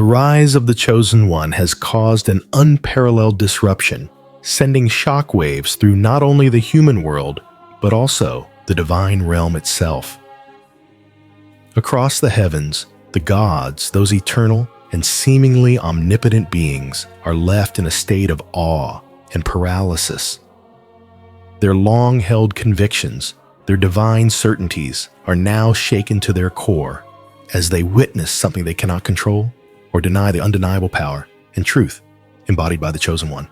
The rise of the Chosen One has caused an unparalleled disruption, sending shockwaves through not only the human world, but also the divine realm itself. Across the heavens, the gods, those eternal and seemingly omnipotent beings, are left in a state of awe and paralysis. Their long-held convictions, their divine certainties, are now shaken to their core as they witness something they cannot control or deny the undeniable power and truth embodied by the Chosen One.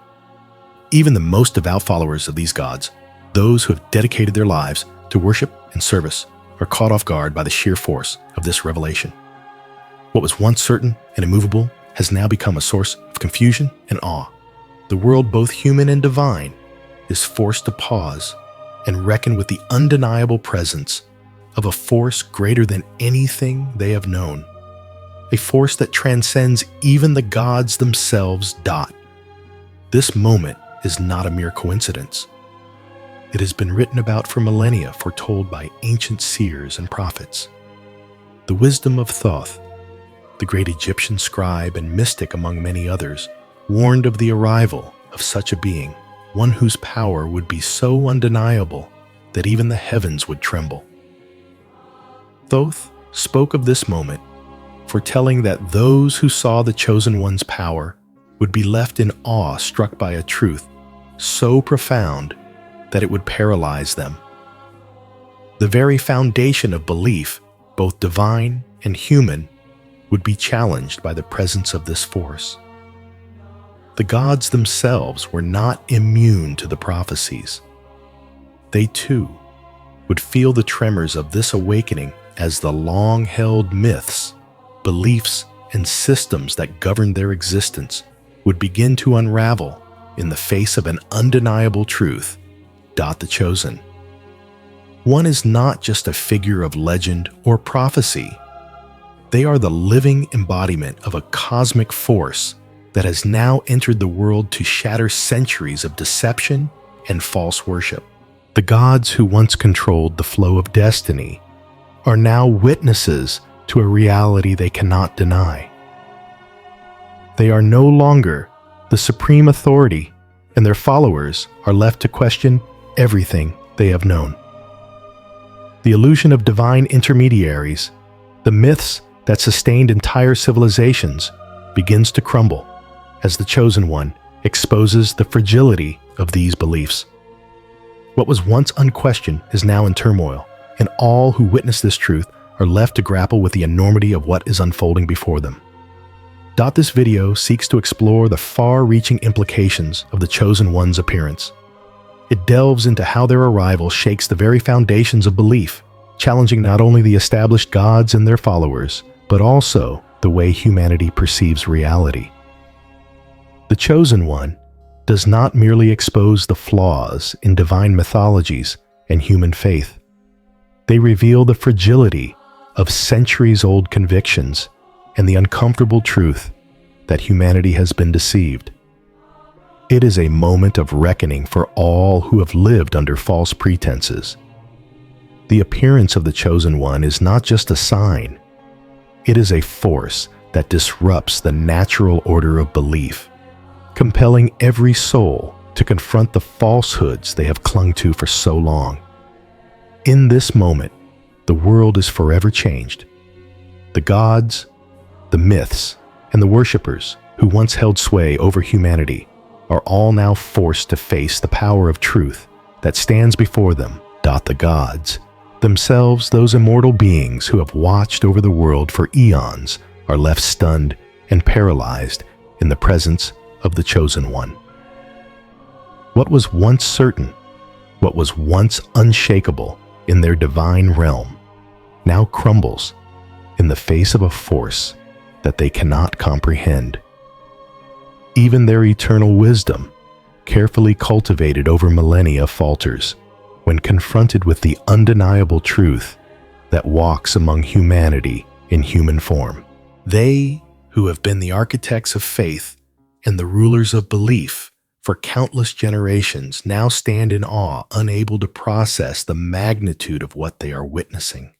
Even the most devout followers of these gods, those who have dedicated their lives to worship and service, are caught off guard by the sheer force of this revelation. What was once certain and immovable has now become a source of confusion and awe. The world, both human and divine, is forced to pause and reckon with the undeniable presence of a force greater than anything they have known, a force that transcends even the gods themselves. This moment is not a mere coincidence. It has been written about for millennia, foretold by ancient seers and prophets. The wisdom of Thoth, the great Egyptian scribe and mystic among many others, warned of the arrival of such a being, one whose power would be so undeniable that even the heavens would tremble. Thoth spoke of this moment, foretelling that those who saw the Chosen One's power would be left in awe, struck by a truth so profound that it would paralyze them. The very foundation of belief, both divine and human, would be challenged by the presence of this force. The gods themselves were not immune to the prophecies. They too would feel the tremors of this awakening as the long-held myths, beliefs, and systems that governed their existence would begin to unravel in the face of an undeniable truth. The Chosen One is not just a figure of legend or prophecy. They are the living embodiment of a cosmic force that has now entered the world to shatter centuries of deception and false worship. The gods who once controlled the flow of destiny are now witnesses to a reality they cannot deny. They are no longer the supreme authority, and their followers are left to question everything they have known. The illusion of divine intermediaries, the myths that sustained entire civilizations, begins to crumble as the Chosen One exposes the fragility of these beliefs. What was once unquestioned is now in turmoil, and all who witness this truth are left to grapple with the enormity of what is unfolding before them. This video seeks to explore the far-reaching implications of the Chosen One's appearance. It delves into how their arrival shakes the very foundations of belief, challenging not only the established gods and their followers, but also the way humanity perceives reality. The Chosen One does not merely expose the flaws in divine mythologies and human faith. They reveal the fragility of centuries-old convictions and the uncomfortable truth that humanity has been deceived. It is a moment of reckoning for all who have lived under false pretenses. The appearance of the Chosen One is not just a sign. It is a force that disrupts the natural order of belief, compelling every soul to confront the falsehoods they have clung to for so long. In this moment, the world is forever changed. The gods, the myths, and the worshippers who once held sway over humanity are all now forced to face the power of truth that stands before them. The gods, themselves those immortal beings who have watched over the world for eons, are left stunned and paralyzed in the presence of the Chosen One. What was once certain, what was once unshakable in their divine realm, now crumbles in the face of a force that they cannot comprehend. Even their eternal wisdom, carefully cultivated over millennia, falters when confronted with the undeniable truth that walks among humanity in human form. They, who have been the architects of faith and the rulers of belief for countless generations, now stand in awe, unable to process the magnitude of what they are witnessing.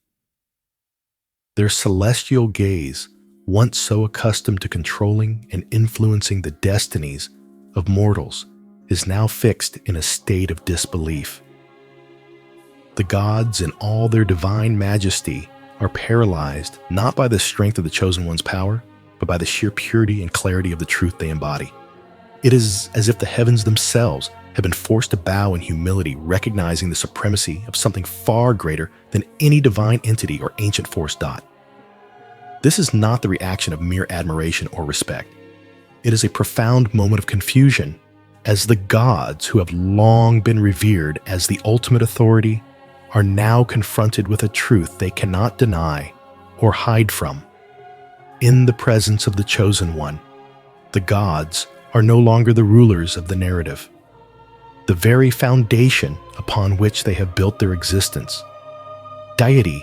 Their celestial gaze once so accustomed to controlling and influencing the destinies of mortals, is now fixed in a state of disbelief. The gods in all their divine majesty are paralyzed not by the strength of the Chosen One's power, but by the sheer purity and clarity of the truth they embody. It is as if the heavens themselves have been forced to bow in humility, recognizing the supremacy of something far greater than any divine entity or ancient force. This is not the reaction of mere admiration or respect. It is a profound moment of confusion, as the gods who have long been revered as the ultimate authority are now confronted with a truth they cannot deny or hide from. In the presence of the Chosen One, the gods are no longer the rulers of the narrative. The very foundation upon which they have built their existence, deity,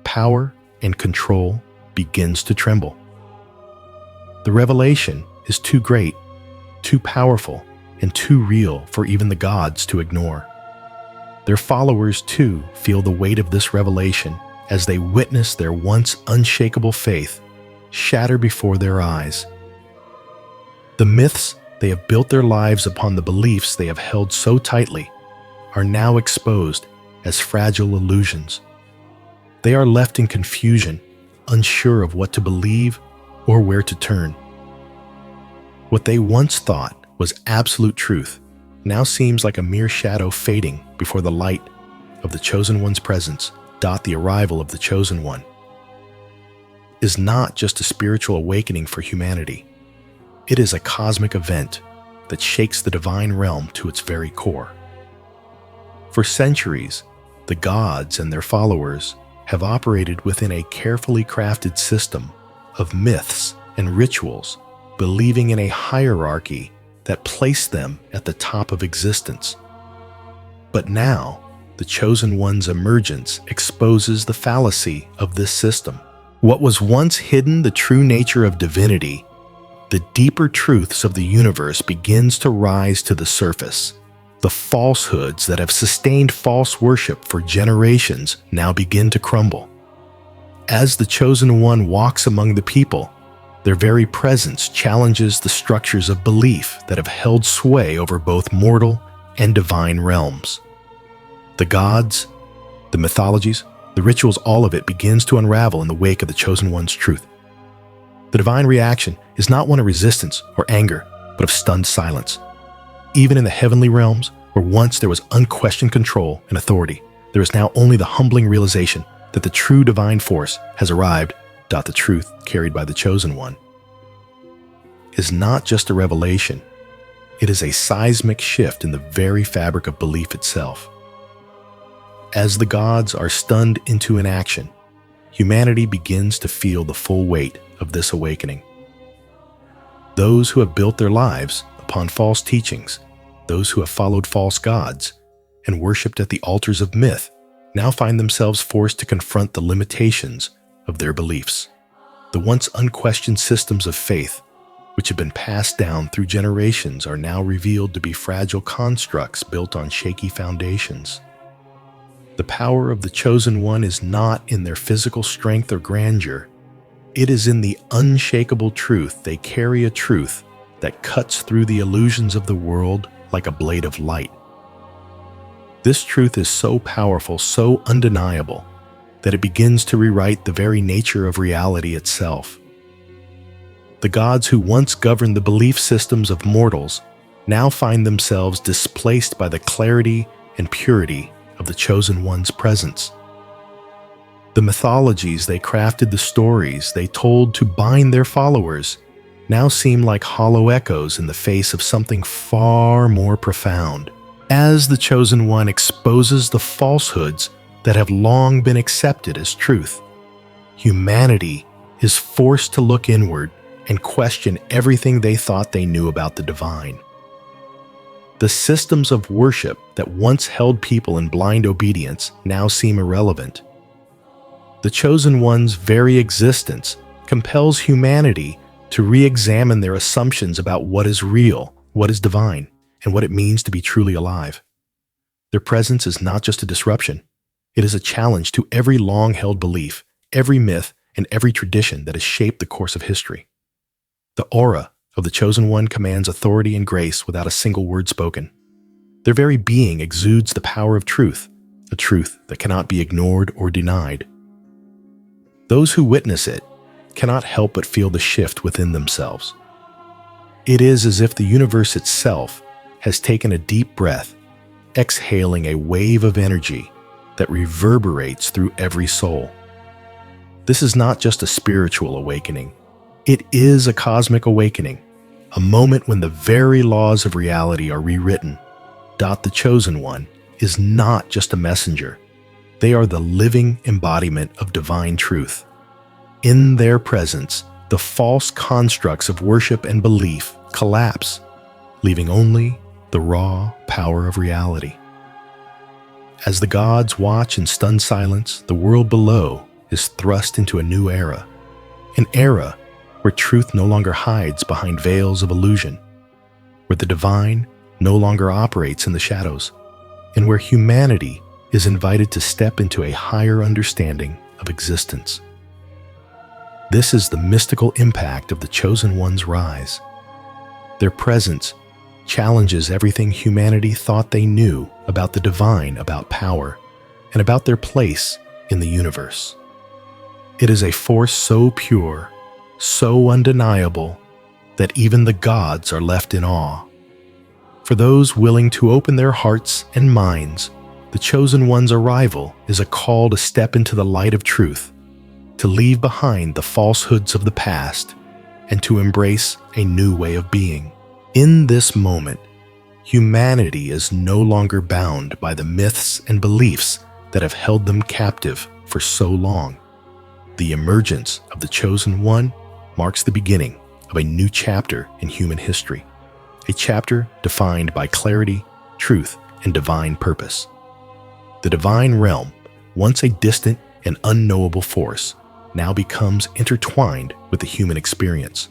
power, and control, begins to tremble. The revelation is too great, too powerful, and too real for even the gods to ignore. Their followers, too, feel the weight of this revelation as they witness their once unshakable faith shatter before their eyes. The myths they have built their lives upon, the beliefs they have held so tightly, are now exposed as fragile illusions. They are left in confusion, unsure of what to believe or where to turn. What they once thought was absolute truth now seems like a mere shadow fading before the light of the Chosen One's presence. The arrival of the Chosen One is not just a spiritual awakening for humanity. It is a cosmic event that shakes the divine realm to its very core. For centuries, the gods and their followers have operated within a carefully crafted system of myths and rituals, believing in a hierarchy that placed them at the top of existence. But now, the Chosen One's emergence exposes the fallacy of this system. What was once hidden, the true nature of divinity, the deeper truths of the universe, begins to rise to the surface. The falsehoods that have sustained false worship for generations now begin to crumble. As the Chosen One walks among the people, their very presence challenges the structures of belief that have held sway over both mortal and divine realms. The gods, the mythologies, the rituals, all of it begins to unravel in the wake of the Chosen One's truth. The divine reaction is not one of resistance or anger, but of stunned silence. Even in the heavenly realms, where once there was unquestioned control and authority, there is now only the humbling realization that the true divine force has arrived. The truth carried by the Chosen One is not just a revelation, it is a seismic shift in the very fabric of belief itself. As the gods are stunned into inaction, humanity begins to feel the full weight of this awakening. Those who have built their lives upon false teachings, those who have followed false gods and worshipped at the altars of myth, now find themselves forced to confront the limitations of their beliefs. The once unquestioned systems of faith, which have been passed down through generations, are now revealed to be fragile constructs built on shaky foundations. The power of the Chosen One is not in their physical strength or grandeur. It is in the unshakable truth. They carry a truth that cuts through the illusions of the world like a blade of light. This truth is so powerful, so undeniable, that it begins to rewrite the very nature of reality itself. The gods who once governed the belief systems of mortals now find themselves displaced by the clarity and purity of the Chosen One's presence. The mythologies they crafted, the stories they told to bind their followers, now seem like hollow echoes in the face of something far more profound. As the Chosen One exposes the falsehoods that have long been accepted as truth, humanity is forced to look inward and question everything they thought they knew about the divine. The systems of worship that once held people in blind obedience now seem irrelevant. The Chosen One's very existence compels humanity to re-examine their assumptions about what is real, what is divine, and what it means to be truly alive. Their presence is not just a disruption. It is a challenge to every long-held belief, every myth, and every tradition that has shaped the course of history. The aura of the Chosen One commands authority and grace without a single word spoken. Their very being exudes the power of truth, a truth that cannot be ignored or denied. Those who witness it cannot help but feel the shift within themselves. It is as if the universe itself has taken a deep breath, exhaling a wave of energy that reverberates through every soul. This is not just a spiritual awakening. It is a cosmic awakening, a moment when the very laws of reality are rewritten. The Chosen One is not just a messenger. They are the living embodiment of divine truth. In their presence, the false constructs of worship and belief collapse, leaving only the raw power of reality. As the gods watch in stunned silence, the world below is thrust into a new era, an era where truth no longer hides behind veils of illusion, where the divine no longer operates in the shadows, and where humanity is invited to step into a higher understanding of existence. This is the mystical impact of the Chosen One's rise. Their presence challenges everything humanity thought they knew about the divine, about power, and about their place in the universe. It is a force so pure, so undeniable, that even the gods are left in awe. For those willing to open their hearts and minds, the Chosen One's arrival is a call to step into the light of truth, to leave behind the falsehoods of the past, and to embrace a new way of being. In this moment, humanity is no longer bound by the myths and beliefs that have held them captive for so long. The emergence of the Chosen One marks the beginning of a new chapter in human history, a chapter defined by clarity, truth, and divine purpose. The divine realm, once a distant and unknowable force, now becomes intertwined with the human experience.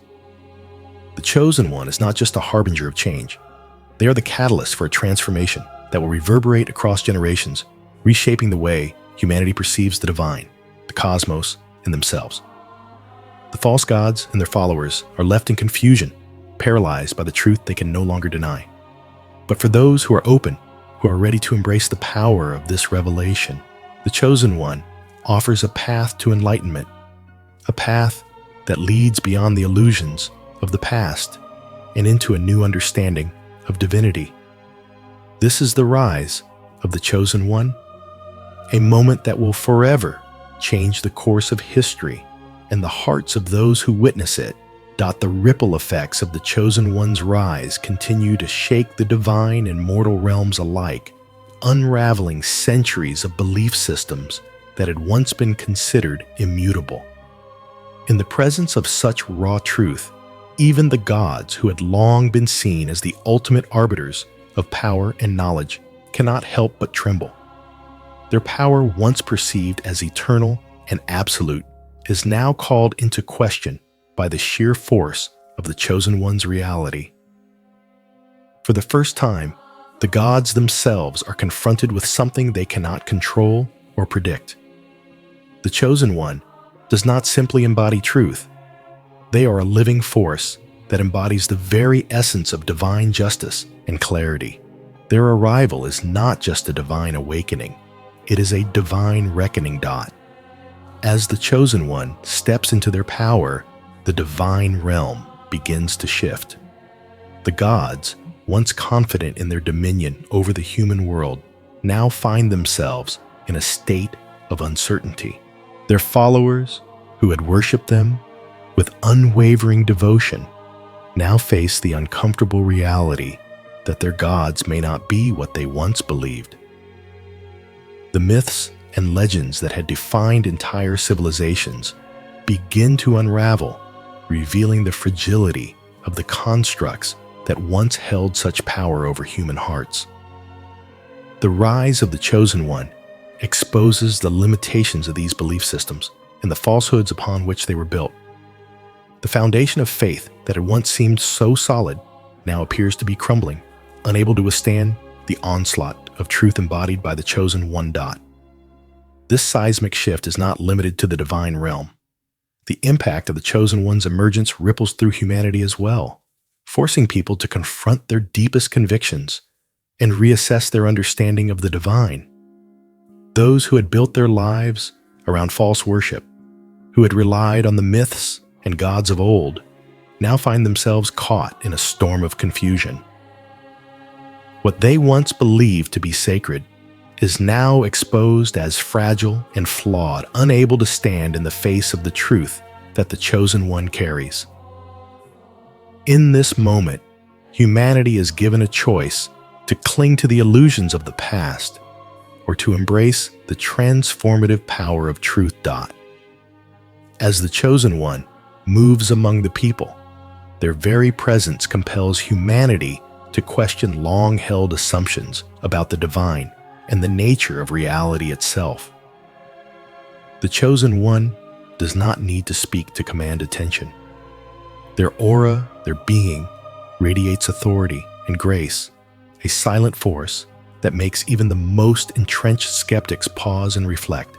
The Chosen One is not just a harbinger of change. They are the catalyst for a transformation that will reverberate across generations, reshaping the way humanity perceives the divine, the cosmos, and themselves. The false gods and their followers are left in confusion, paralyzed by the truth they can no longer deny. But for those who are open, who are ready to embrace the power of this revelation, the Chosen One offers a path to enlightenment, a path that leads beyond the illusions of the past and into a new understanding of divinity. This is the rise of the Chosen One, a moment that will forever change the course of history and the hearts of those who witness it. The ripple effects of the Chosen One's rise continue to shake the divine and mortal realms alike, unraveling centuries of belief systems that had once been considered immutable. In the presence of such raw truth, even the gods who had long been seen as the ultimate arbiters of power and knowledge cannot help but tremble. Their power, once perceived as eternal and absolute, is now called into question by the sheer force of the Chosen One's reality. For the first time, the gods themselves are confronted with something they cannot control or predict. The Chosen One does not simply embody truth. They are a living force that embodies the very essence of divine justice and clarity. Their arrival is not just a divine awakening, it is a divine reckoning. As the Chosen One steps into their power, the divine realm begins to shift. The gods, once confident in their dominion over the human world, now find themselves in a state of uncertainty. Their followers, who had worshipped them with unwavering devotion, now face the uncomfortable reality that their gods may not be what they once believed. The myths and legends that had defined entire civilizations begin to unravel, revealing the fragility of the constructs that once held such power over human hearts. The rise of the Chosen One exposes the limitations of these belief systems and the falsehoods upon which they were built. The foundation of faith that had once seemed so solid now appears to be crumbling, unable to withstand the onslaught of truth embodied by the Chosen One. This seismic shift is not limited to the divine realm. The impact of the Chosen One's emergence ripples through humanity as well, forcing people to confront their deepest convictions and reassess their understanding of the divine. Those who had built their lives around false worship, who had relied on the myths and gods of old, now find themselves caught in a storm of confusion. What they once believed to be sacred is now exposed as fragile and flawed, unable to stand in the face of the truth that the Chosen One carries. In this moment, humanity is given a choice to cling to the illusions of the past or to embrace the transformative power of truth. As the Chosen One moves among the people, their very presence compels humanity to question long-held assumptions about the divine and the nature of reality itself. The Chosen One does not need to speak to command attention. Their aura, their being, radiates authority and grace, a silent force that makes even the most entrenched skeptics pause and reflect.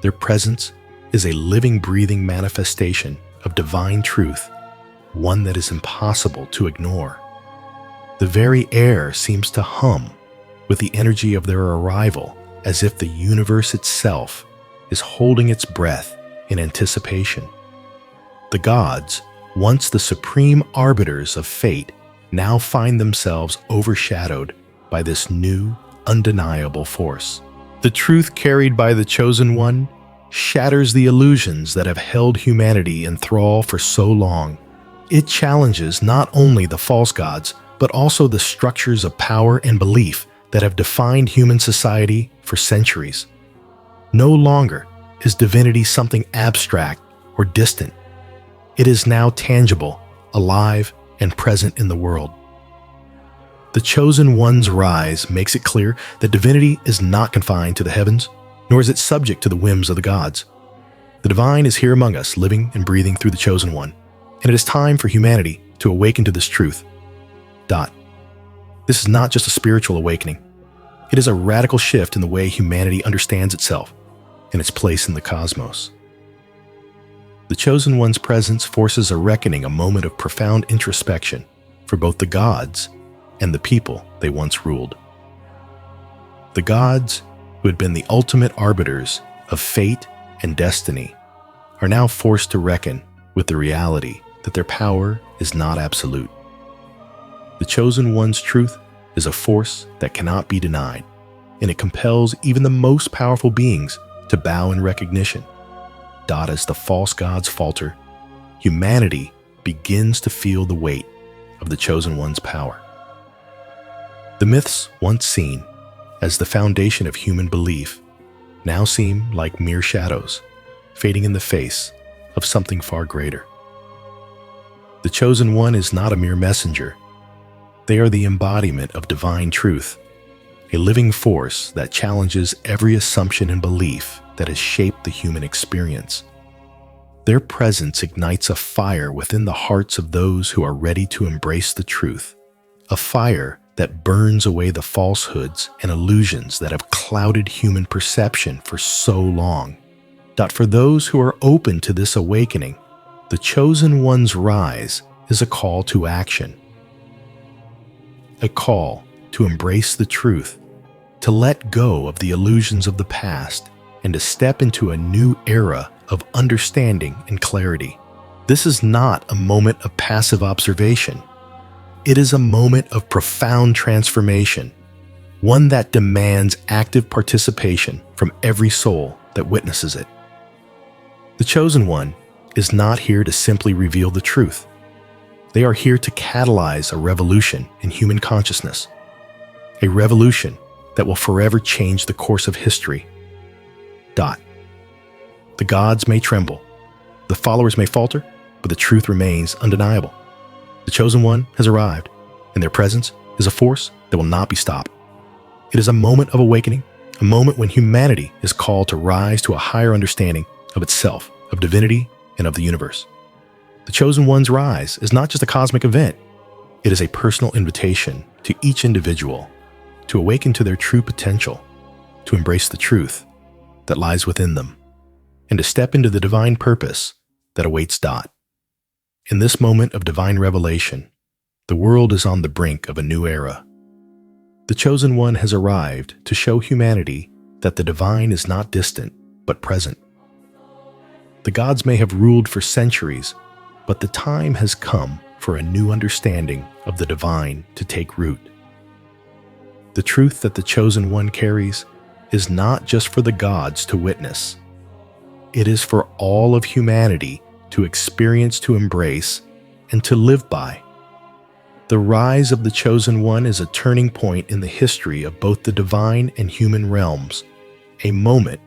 Their presence is a living, breathing manifestation of divine truth, one that is impossible to ignore. The very air seems to hum with the energy of their arrival, as if the universe itself is holding its breath in anticipation. The gods, once the supreme arbiters of fate, now find themselves overshadowed by this new, undeniable force. The truth carried by the Chosen One shatters the illusions that have held humanity in thrall for so long. It challenges not only the false gods, but also the structures of power and belief that have defined human society for centuries. No longer is divinity something abstract or distant. It is now tangible, alive, and present in the world. The Chosen One's rise makes it clear that divinity is not confined to the heavens, nor is it subject to the whims of the gods. The divine is here among us, living and breathing through the Chosen One, and it is time for humanity to awaken to this truth. This is not just a spiritual awakening. It is a radical shift in the way humanity understands itself and its place in the cosmos. The Chosen One's presence forces a reckoning, a moment of profound introspection for both the gods and the people they once ruled. The gods, who had been the ultimate arbiters of fate and destiny, are now forced to reckon with the reality that their power is not absolute. The Chosen One's truth is a force that cannot be denied, and it compels even the most powerful beings to bow in recognition. As the false gods falter, humanity begins to feel the weight of the Chosen One's power. The myths once seen as the foundation of human belief now seem like mere shadows, fading in the face of something far greater. The Chosen One is not a mere messenger. They are the embodiment of divine truth, a living force that challenges every assumption and belief that has shaped the human experience. Their presence ignites a fire within the hearts of those who are ready to embrace the truth, a fire that burns away the falsehoods and illusions that have clouded human perception for so long. For those who are open to this awakening, the Chosen One's rise is a call to action. A call to embrace the truth, to let go of the illusions of the past, and to step into a new era of understanding and clarity. This is not a moment of passive observation. It is a moment of profound transformation, one that demands active participation from every soul that witnesses it. The Chosen One is not here to simply reveal the truth. They are here to catalyze a revolution in human consciousness, a revolution that will forever change the course of history. The gods may tremble, the followers may falter, but the truth remains undeniable. The Chosen One has arrived, and their presence is a force that will not be stopped. It is a moment of awakening, a moment when humanity is called to rise to a higher understanding of itself, of divinity, and of the universe. The Chosen One's rise is not just a cosmic event. It is a personal invitation to each individual to awaken to their true potential, to embrace the truth that lies within them. and to step into the divine purpose that awaits Dot. In this moment of divine revelation, the world is on the brink of a new era. The Chosen One has arrived to show humanity that the divine is not distant, but present. The gods may have ruled for centuries, but the time has come for a new understanding of the divine to take root. The truth that the Chosen One carries is not just for the gods to witness. It is for all of humanity to experience, to embrace, and to live by. The rise of the Chosen One is a turning point in the history of both the divine and human realms, a moment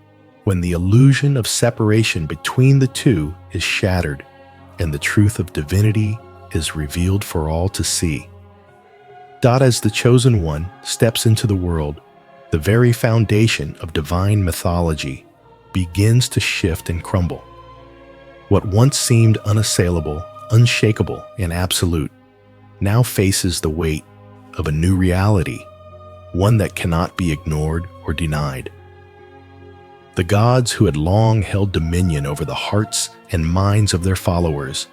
when the illusion of separation between the two is shattered and the truth of divinity is revealed for all to see. Dot, as the Chosen One, steps into the world. The very foundation of divine mythology begins to shift and crumble. What once seemed unassailable, unshakable, and absolute now faces the weight of a new reality, one that cannot be ignored or denied. The gods who had long held dominion over the hearts and minds of their followers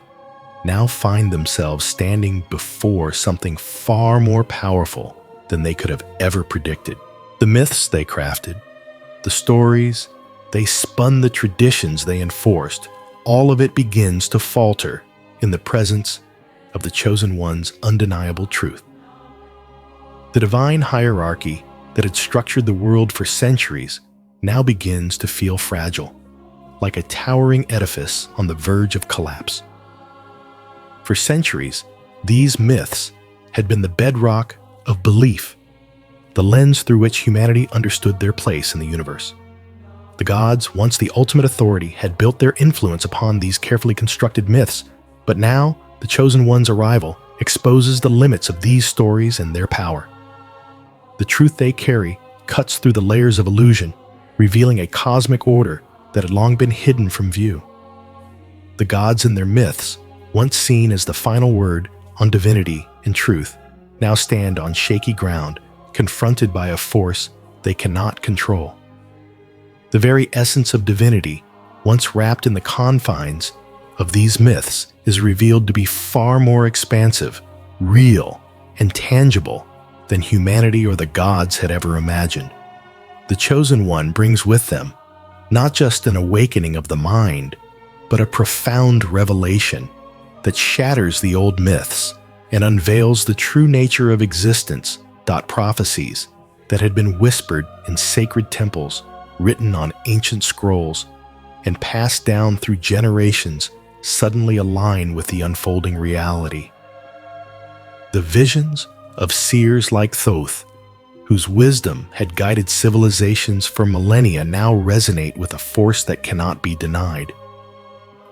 now find themselves standing before something far more powerful than they could have ever predicted. The myths they crafted, the stories they spun, the traditions they enforced, all of it begins to falter in the presence of the Chosen One's undeniable truth. The divine hierarchy that had structured the world for centuries now begins to feel fragile, like a towering edifice on the verge of collapse. For centuries, these myths had been the bedrock of belief, the lens through which humanity understood their place in the universe. The gods, once the ultimate authority, had built their influence upon these carefully constructed myths, but now the Chosen One's arrival exposes the limits of these stories and their power. The truth they carry cuts through the layers of illusion, revealing a cosmic order that had long been hidden from view. The gods and their myths, once seen as the final word on divinity and truth, now stand on shaky ground, confronted by a force they cannot control. The very essence of divinity, once wrapped in the confines of these myths, is revealed to be far more expansive, real, and tangible than humanity or the gods had ever imagined. The Chosen One brings with them not just an awakening of the mind, but a profound revelation that shatters the old myths and unveils the true nature of existence. Prophecies that had been whispered in sacred temples, written on ancient scrolls, and passed down through generations suddenly align with the unfolding reality. The visions of seers like Thoth, whose wisdom had guided civilizations for millennia, now resonate with a force that cannot be denied.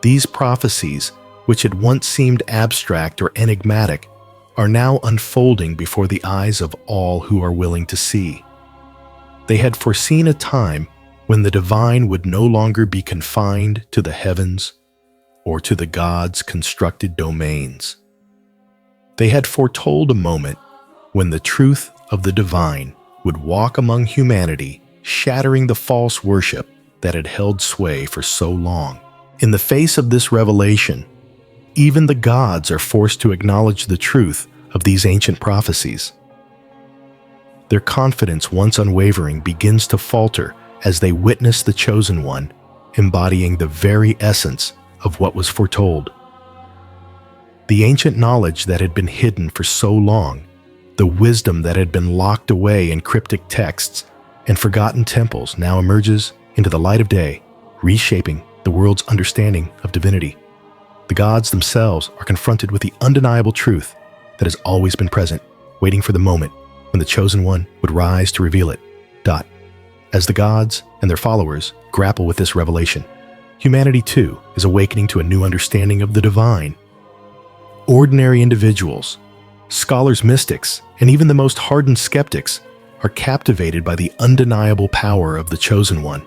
These prophecies, which had once seemed abstract or enigmatic, are now unfolding before the eyes of all who are willing to see. They had foreseen a time when the divine would no longer be confined to the heavens or to the gods' constructed domains. They had foretold a moment when the truth of the divine would walk among humanity, shattering the false worship that had held sway for so long. In the face of this revelation, even the gods are forced to acknowledge the truth of these ancient prophecies. Their confidence, once unwavering, begins to falter as they witness the Chosen One embodying the very essence of what was foretold. The ancient knowledge that had been hidden for so long, the wisdom that had been locked away in cryptic texts and forgotten temples, now emerges into the light of day, reshaping the world's understanding of divinity. The gods themselves are confronted with the undeniable truth that has always been present, waiting for the moment when the Chosen One would rise to reveal it. As the gods and their followers grapple with this revelation, humanity too is awakening to a new understanding of the divine. Ordinary individuals, scholars, mystics, and even the most hardened skeptics are captivated by the undeniable power of the Chosen One.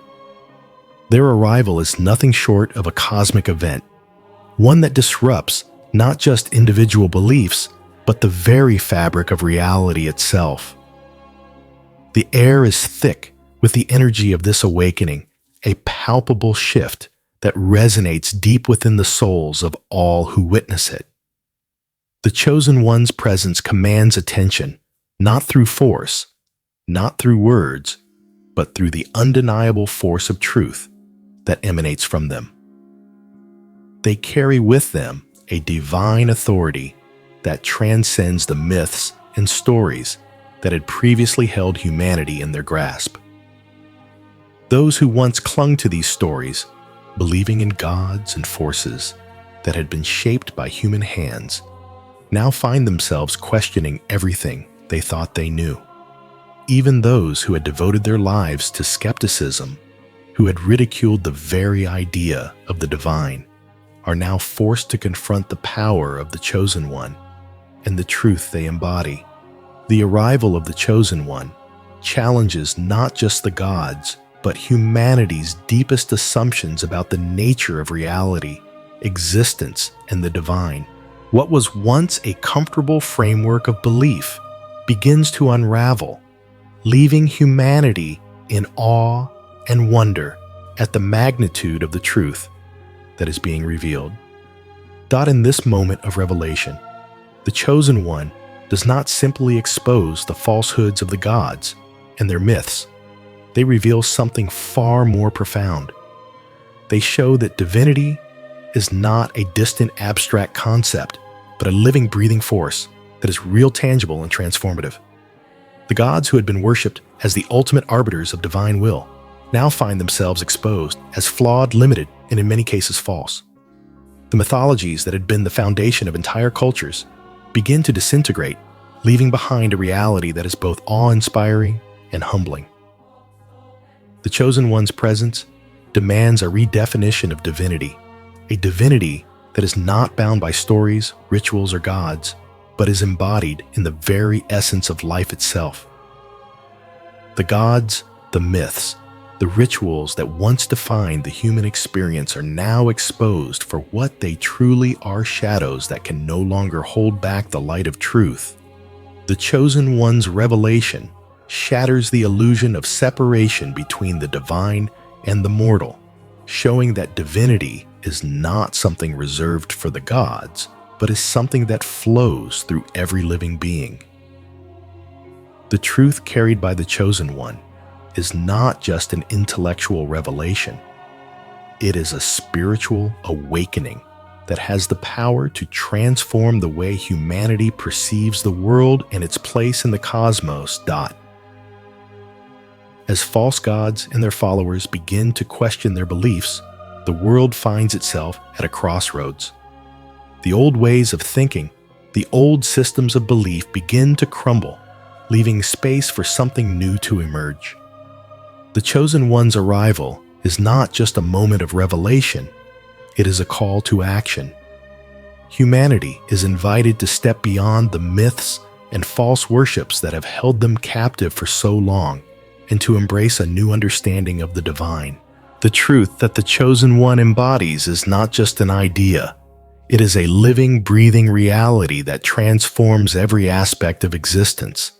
Their arrival is nothing short of a cosmic event, one that disrupts not just individual beliefs, but the very fabric of reality itself. The air is thick with the energy of this awakening, a palpable shift that resonates deep within the souls of all who witness it. The Chosen One's presence commands attention, not through force, not through words, but through the undeniable force of truth that emanates from them. They carry with them a divine authority that transcends the myths and stories that had previously held humanity in their grasp. Those who once clung to these stories, believing in gods and forces that had been shaped by human hands, now find themselves questioning everything they thought they knew. Even those who had devoted their lives to skepticism, who had ridiculed the very idea of the divine, are now forced to confront the power of the Chosen One and the truth they embody. The arrival of the Chosen One challenges not just the gods, but humanity's deepest assumptions about the nature of reality, existence, and the divine. What was once a comfortable framework of belief begins to unravel, leaving humanity in awe and wonder at the magnitude of the truth that is being revealed. In this moment of revelation, the Chosen One does not simply expose the falsehoods of the gods and their myths. They reveal something far more profound. They show that divinity is not a distant abstract concept, but a living, breathing force that is real, tangible, and transformative. The gods who had been worshipped as the ultimate arbiters of divine will now find themselves exposed as flawed, limited, and in many cases false. The mythologies that had been the foundation of entire cultures begin to disintegrate, leaving behind a reality that is both awe-inspiring and humbling. The Chosen One's presence demands a redefinition of divinity, a divinity that is not bound by stories, rituals, or gods, but is embodied in the very essence of life itself. The gods, the myths, the rituals that once defined the human experience are now exposed for what they truly are: shadows that can no longer hold back the light of truth. The Chosen One's revelation shatters the illusion of separation between the divine and the mortal, showing that divinity is not something reserved for the gods, but is something that flows through every living being. The truth carried by the Chosen One is not just an intellectual revelation. It is a spiritual awakening that has the power to transform the way humanity perceives the world and its place in the cosmos. As false gods and their followers begin to question their beliefs, the world finds itself at a crossroads. The old ways of thinking, the old systems of belief begin to crumble, leaving space for something new to emerge. The Chosen One's arrival is not just a moment of revelation, it is a call to action. Humanity is invited to step beyond the myths and false worships that have held them captive for so long, and to embrace a new understanding of the divine. The truth that the Chosen One embodies is not just an idea. It is a living, breathing reality that transforms every aspect of existence.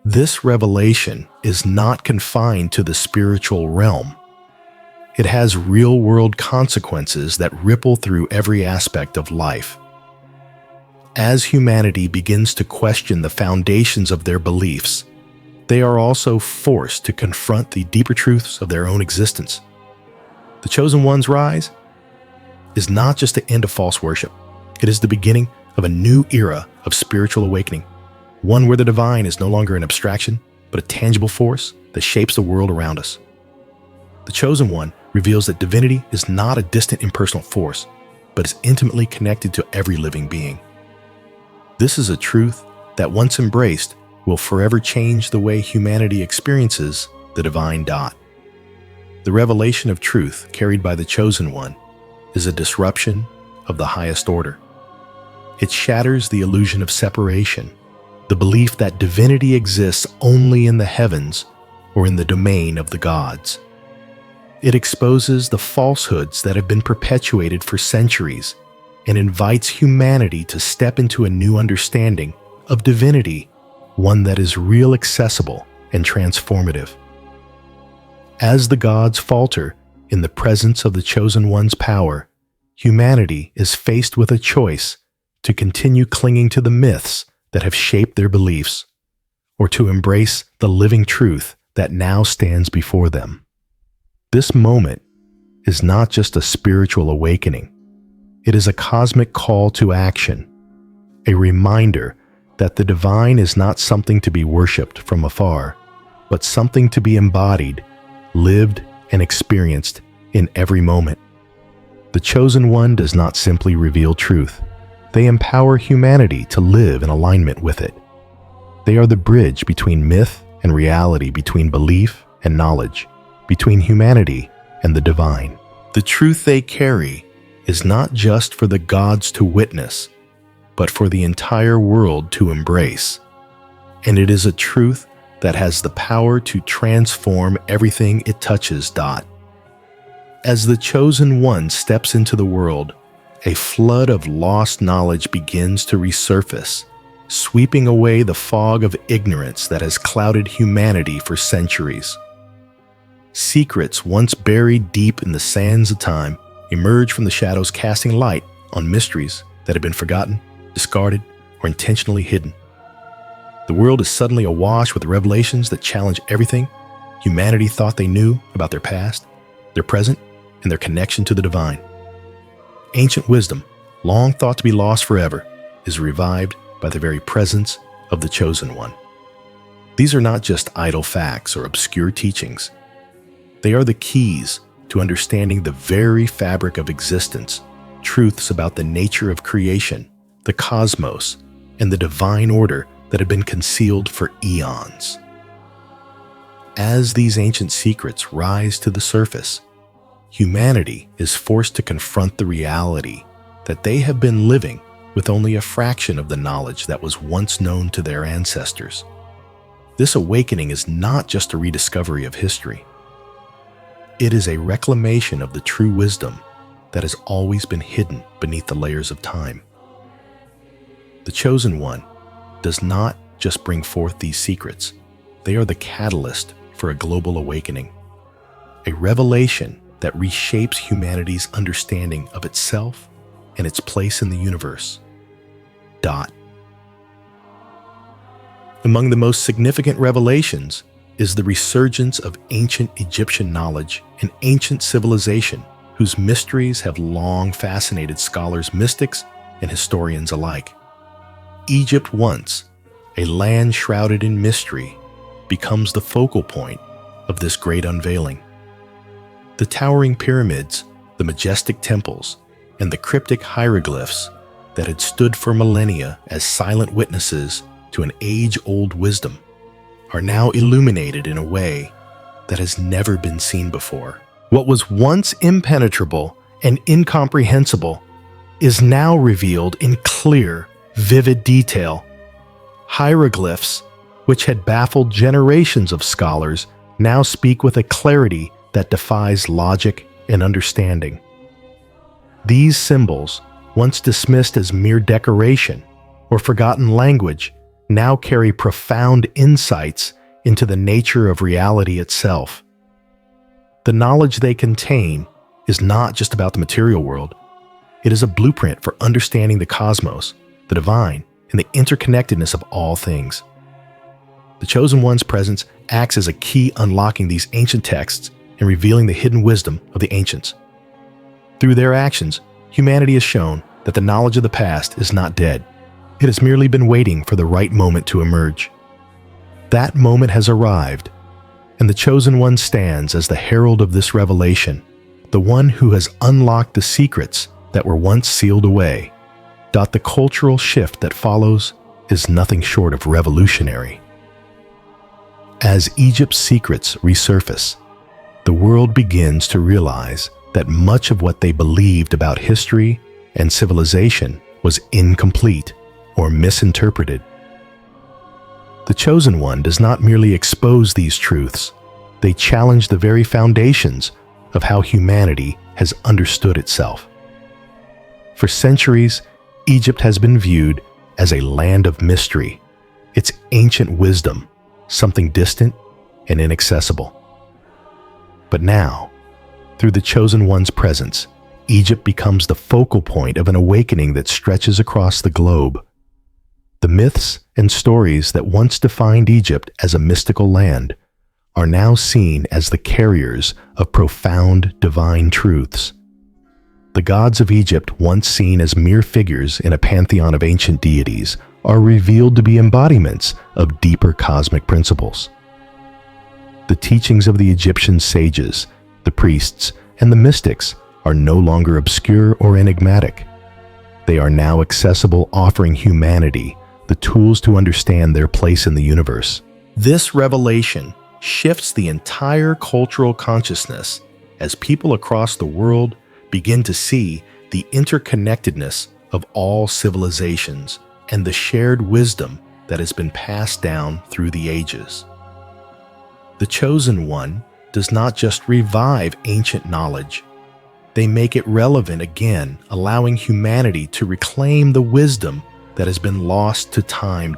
This revelation is not confined to the spiritual realm. It has real-world consequences that ripple through every aspect of life. As humanity begins to question the foundations of their beliefs, they are also forced to confront the deeper truths of their own existence. The Chosen One's rise is not just the end of false worship. It is the beginning of a new era of spiritual awakening, one where the divine is no longer an abstraction, but a tangible force that shapes the world around us. The Chosen One reveals that divinity is not a distant impersonal force, but is intimately connected to every living being. This is a truth that, once embraced, will forever change the way humanity experiences the divine. The revelation of truth carried by the Chosen One is a disruption of the highest order. It shatters the illusion of separation, the belief that divinity exists only in the heavens or in the domain of the gods. It exposes the falsehoods that have been perpetuated for centuries and invites humanity to step into a new understanding of divinity, one that is real, accessible, and transformative. As the gods falter, in the presence of the Chosen One's power, humanity is faced with a choice to continue clinging to the myths that have shaped their beliefs, or to embrace the living truth that now stands before them. This moment is not just a spiritual awakening. It is a cosmic call to action, a reminder that the divine is not something to be worshipped from afar, but something to be embodied, lived, and experienced in every moment. The Chosen One does not simply reveal truth. They empower humanity to live in alignment with it. They are the bridge between myth and reality, between belief and knowledge, between humanity and the divine. The truth they carry is not just for the gods to witness, but for the entire world to embrace. And it is a truth that has the power to transform everything it touches. As the Chosen One steps into the world, a flood of lost knowledge begins to resurface, sweeping away the fog of ignorance that has clouded humanity for centuries. Secrets once buried deep in the sands of time emerge from the shadows, casting light on mysteries that had been forgotten, discarded, or intentionally hidden. The world is suddenly awash with revelations that challenge everything humanity thought they knew about their past, their present, and their connection to the divine. Ancient wisdom, long thought to be lost forever, is revived by the very presence of the Chosen One. These are not just idle facts or obscure teachings. They are the keys to understanding the very fabric of existence, truths about the nature of creation, the cosmos, and the divine order that had been concealed for eons. As these ancient secrets rise to the surface, humanity is forced to confront the reality that they have been living with only a fraction of the knowledge that was once known to their ancestors. This awakening is not just a rediscovery of history. It is a reclamation of the true wisdom that has always been hidden beneath the layers of time. The Chosen One does not just bring forth these secrets. They are the catalyst for a global awakening, a revelation that reshapes humanity's understanding of itself and its place in the universe. Among the most significant revelations is the resurgence of ancient Egyptian knowledge and ancient civilization whose mysteries have long fascinated scholars, mystics, and historians alike. Egypt, once a land shrouded in mystery, becomes the focal point of this great unveiling. The towering pyramids, the majestic temples, and the cryptic hieroglyphs that had stood for millennia as silent witnesses to an age-old wisdom are now illuminated in a way that has never been seen before. What was once impenetrable and incomprehensible is now revealed in clear, vivid detail. Hieroglyphs, which had baffled generations of scholars, now speak with a clarity that defies logic and understanding. These symbols, once dismissed as mere decoration or forgotten language, now carry profound insights into the nature of reality itself. The knowledge they contain is not just about the material world. It is a blueprint for understanding the cosmos, the divine, and the interconnectedness of all things. The Chosen One's presence acts as a key unlocking these ancient texts and revealing the hidden wisdom of the ancients. Through their actions, humanity has shown that the knowledge of the past is not dead. It has merely been waiting for the right moment to emerge. That moment has arrived, and the Chosen One stands as the herald of this revelation, the one who has unlocked the secrets that were once sealed away. The cultural shift that follows is nothing short of revolutionary. As Egypt's secrets resurface, the world begins to realize that much of what they believed about history and civilization was incomplete or misinterpreted. The Chosen One does not merely expose these truths, they challenge the very foundations of how humanity has understood itself. For centuries, Egypt has been viewed as a land of mystery, its ancient wisdom, something distant and inaccessible. But now, Through the Chosen One's presence, Egypt becomes the focal point of an awakening that stretches across the globe. The myths and stories that once defined Egypt as a mystical land are now seen as the carriers of profound divine truths. The gods of Egypt, once seen as mere figures in a pantheon of ancient deities, are revealed to be embodiments of deeper cosmic principles. The teachings of the Egyptian sages, the priests, and the mystics are no longer obscure or enigmatic. They are now accessible, offering humanity the tools to understand their place in the universe. This revelation shifts the entire cultural consciousness as people across the world begin to see the interconnectedness of all civilizations and the shared wisdom that has been passed down through the ages. The Chosen One does not just revive ancient knowledge, they make it relevant again, allowing humanity to reclaim the wisdom that has been lost to time.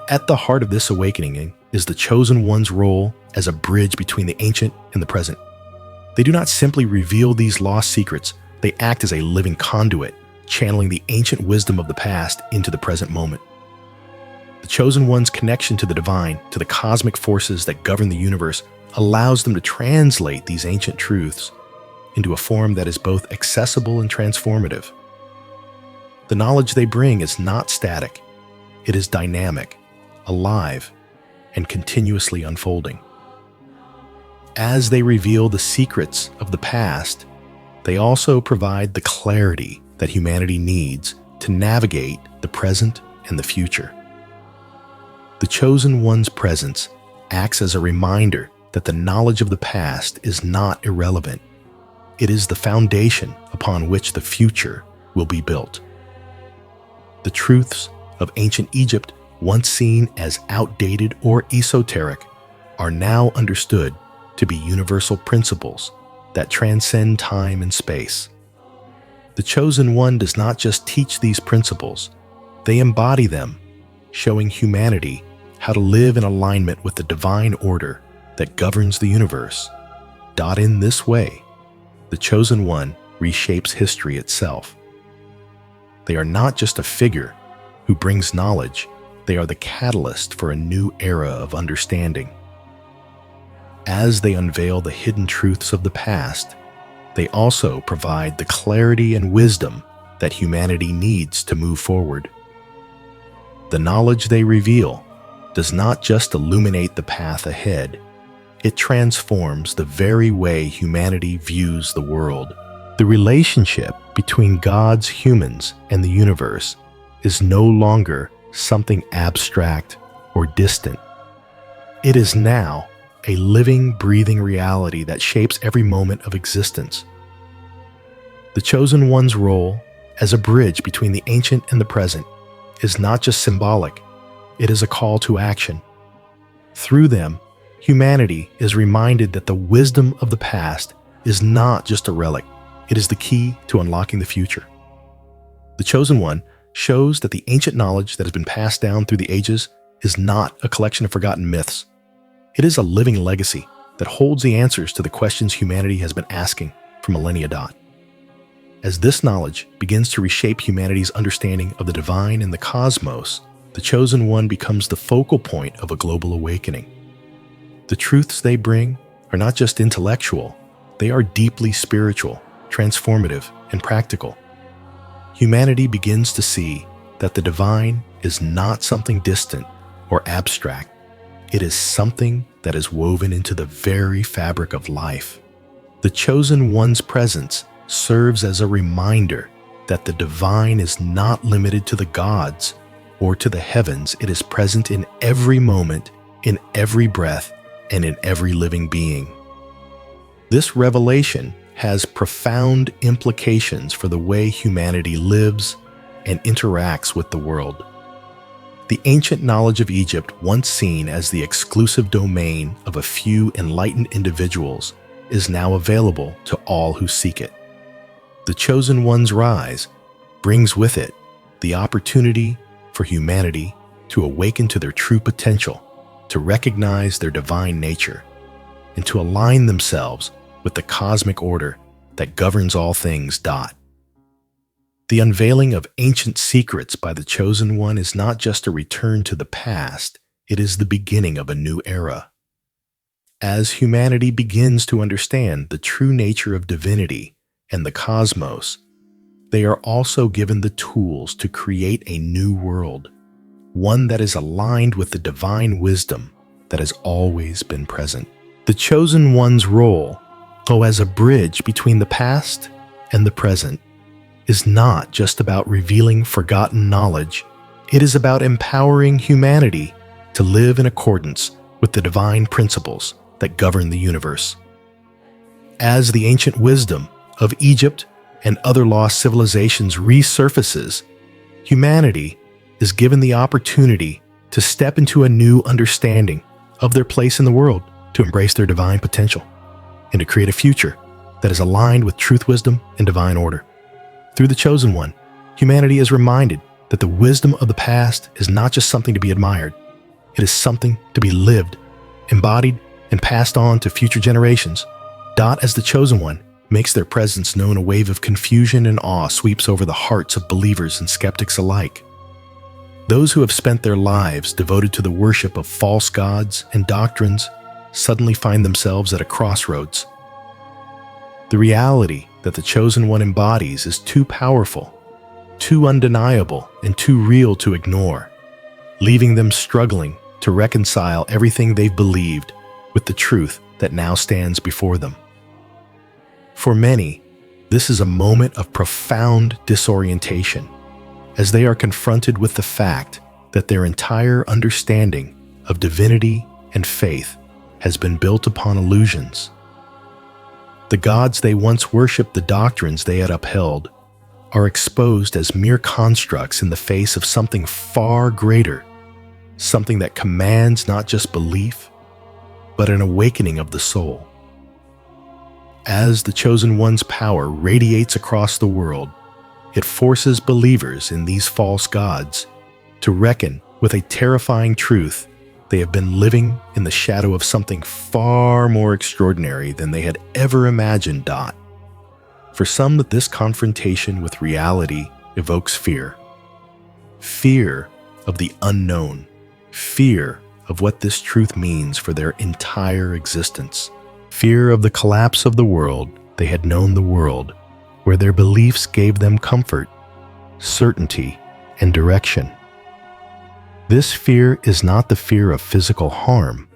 At the heart of this awakening is the Chosen One's role as a bridge between the ancient and the present. They do not simply reveal these lost secrets, they act as a living conduit, channeling the ancient wisdom of the past into the present moment. The Chosen One's connection to the divine, to the cosmic forces that govern the universe, allows them to translate these ancient truths into a form that is both accessible and transformative. The knowledge they bring is not static, it is dynamic, alive, and continuously unfolding. As they reveal the secrets of the past, they also provide the clarity that humanity needs to navigate the present and the future. The Chosen One's presence acts as a reminder that the knowledge of the past is not irrelevant. It is the foundation upon which the future will be built. The truths of ancient Egypt, once seen as outdated or esoteric, are now understood to be universal principles that transcend time and space. The Chosen One does not just teach these principles, they embody them, showing humanity how to live in alignment with the divine order that governs the universe. In this way, the Chosen One reshapes history itself. They are not just a figure who brings knowledge, they are the catalyst for a new era of understanding. As they unveil the hidden truths of the past, they also provide the clarity and wisdom that humanity needs to move forward. The knowledge they reveal does not just illuminate the path ahead, it transforms the very way humanity views the world. The relationship between gods, humans, and the universe is no longer something abstract or distant. It is now a living, breathing reality that shapes every moment of existence. The Chosen One's role as a bridge between the ancient and the present is not just symbolic, it is a call to action. Through them, humanity is reminded that the wisdom of the past is not just a relic, it is the key to unlocking the future. The Chosen One shows that the ancient knowledge that has been passed down through the ages is not a collection of forgotten myths. It is a living legacy that holds the answers to the questions humanity has been asking for millennia. As this knowledge begins to reshape humanity's understanding of the divine and the cosmos, the Chosen One becomes the focal point of a global awakening. The truths they bring are not just intellectual, they are deeply spiritual, transformative, and practical. Humanity begins to see that the divine is not something distant or abstract. It is something that is woven into the very fabric of life. The Chosen One's presence serves as a reminder that the divine is not limited to the gods or to the heavens. It is present in every moment, in every breath, and in every living being. This revelation has profound implications for the way humanity lives and interacts with the world. The ancient knowledge of Egypt, once seen as the exclusive domain of a few enlightened individuals, is now available to all who seek it. The Chosen One's rise brings with it the opportunity for humanity to awaken to their true potential, to recognize their divine nature, and to align themselves with the cosmic order that governs all things. The unveiling of ancient secrets by the Chosen One is not just a return to the past, it is the beginning of a new era. As humanity begins to understand the true nature of divinity and the cosmos, they are also given the tools to create a new world, one that is aligned with the divine wisdom that has always been present. The Chosen One's role, as a bridge between the past and the present, is not just about revealing forgotten knowledge. It is about empowering humanity to live in accordance with the divine principles that govern the universe. As the ancient wisdom of Egypt and other lost civilizations resurfaces, humanity is given the opportunity to step into a new understanding of their place in the world, to embrace their divine potential, and to create a future that is aligned with truth, wisdom, and divine order. Through the Chosen One, humanity is reminded that the wisdom of the past is not just something to be admired. It is something to be lived, embodied, and passed on to future generations. As the Chosen One makes their presence known, a wave of confusion and awe sweeps over the hearts of believers and skeptics alike. Those who have spent their lives devoted to the worship of false gods and doctrines suddenly find themselves at a crossroads. The reality that the Chosen One embodies is too powerful, too undeniable, and too real to ignore, leaving them struggling to reconcile everything they've believed with the truth that now stands before them. For many, this is a moment of profound disorientation, as they are confronted with the fact that their entire understanding of divinity and faith has been built upon illusions. The gods they once worshipped, the doctrines they had upheld, are exposed as mere constructs in the face of something far greater, something that commands not just belief, but an awakening of the soul. As the Chosen One's power radiates across the world, it forces believers in these false gods to reckon with a terrifying truth: they have been living in the shadow of something far more extraordinary than they had ever imagined. For some, this confrontation with reality evokes fear. Fear of the unknown. Fear of what this truth means for their entire existence. Fear of the collapse of the world they had known, the world where their beliefs gave them comfort, certainty, and direction. This fear is not the fear of physical harm,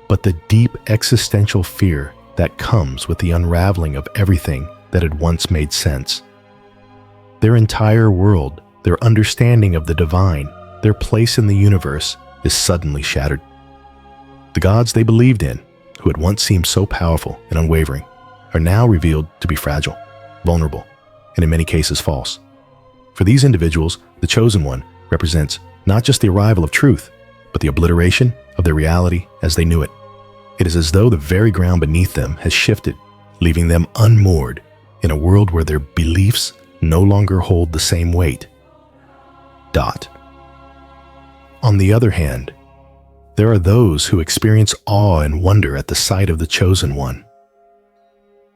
but the deep existential fear that comes with the unraveling of everything that had once made sense. Their entire world, their understanding of the divine, their place in the universe, is suddenly shattered. The gods they believed in, who had once seemed so powerful and unwavering, are now revealed to be fragile, vulnerable, and in many cases false. For these individuals, the Chosen One represents not just the arrival of truth, but the obliteration of their reality as they knew it. It is as though the very ground beneath them has shifted, leaving them unmoored in a world where their beliefs no longer hold the same weight. On the other hand, there are those who experience awe and wonder at the sight of the Chosen One.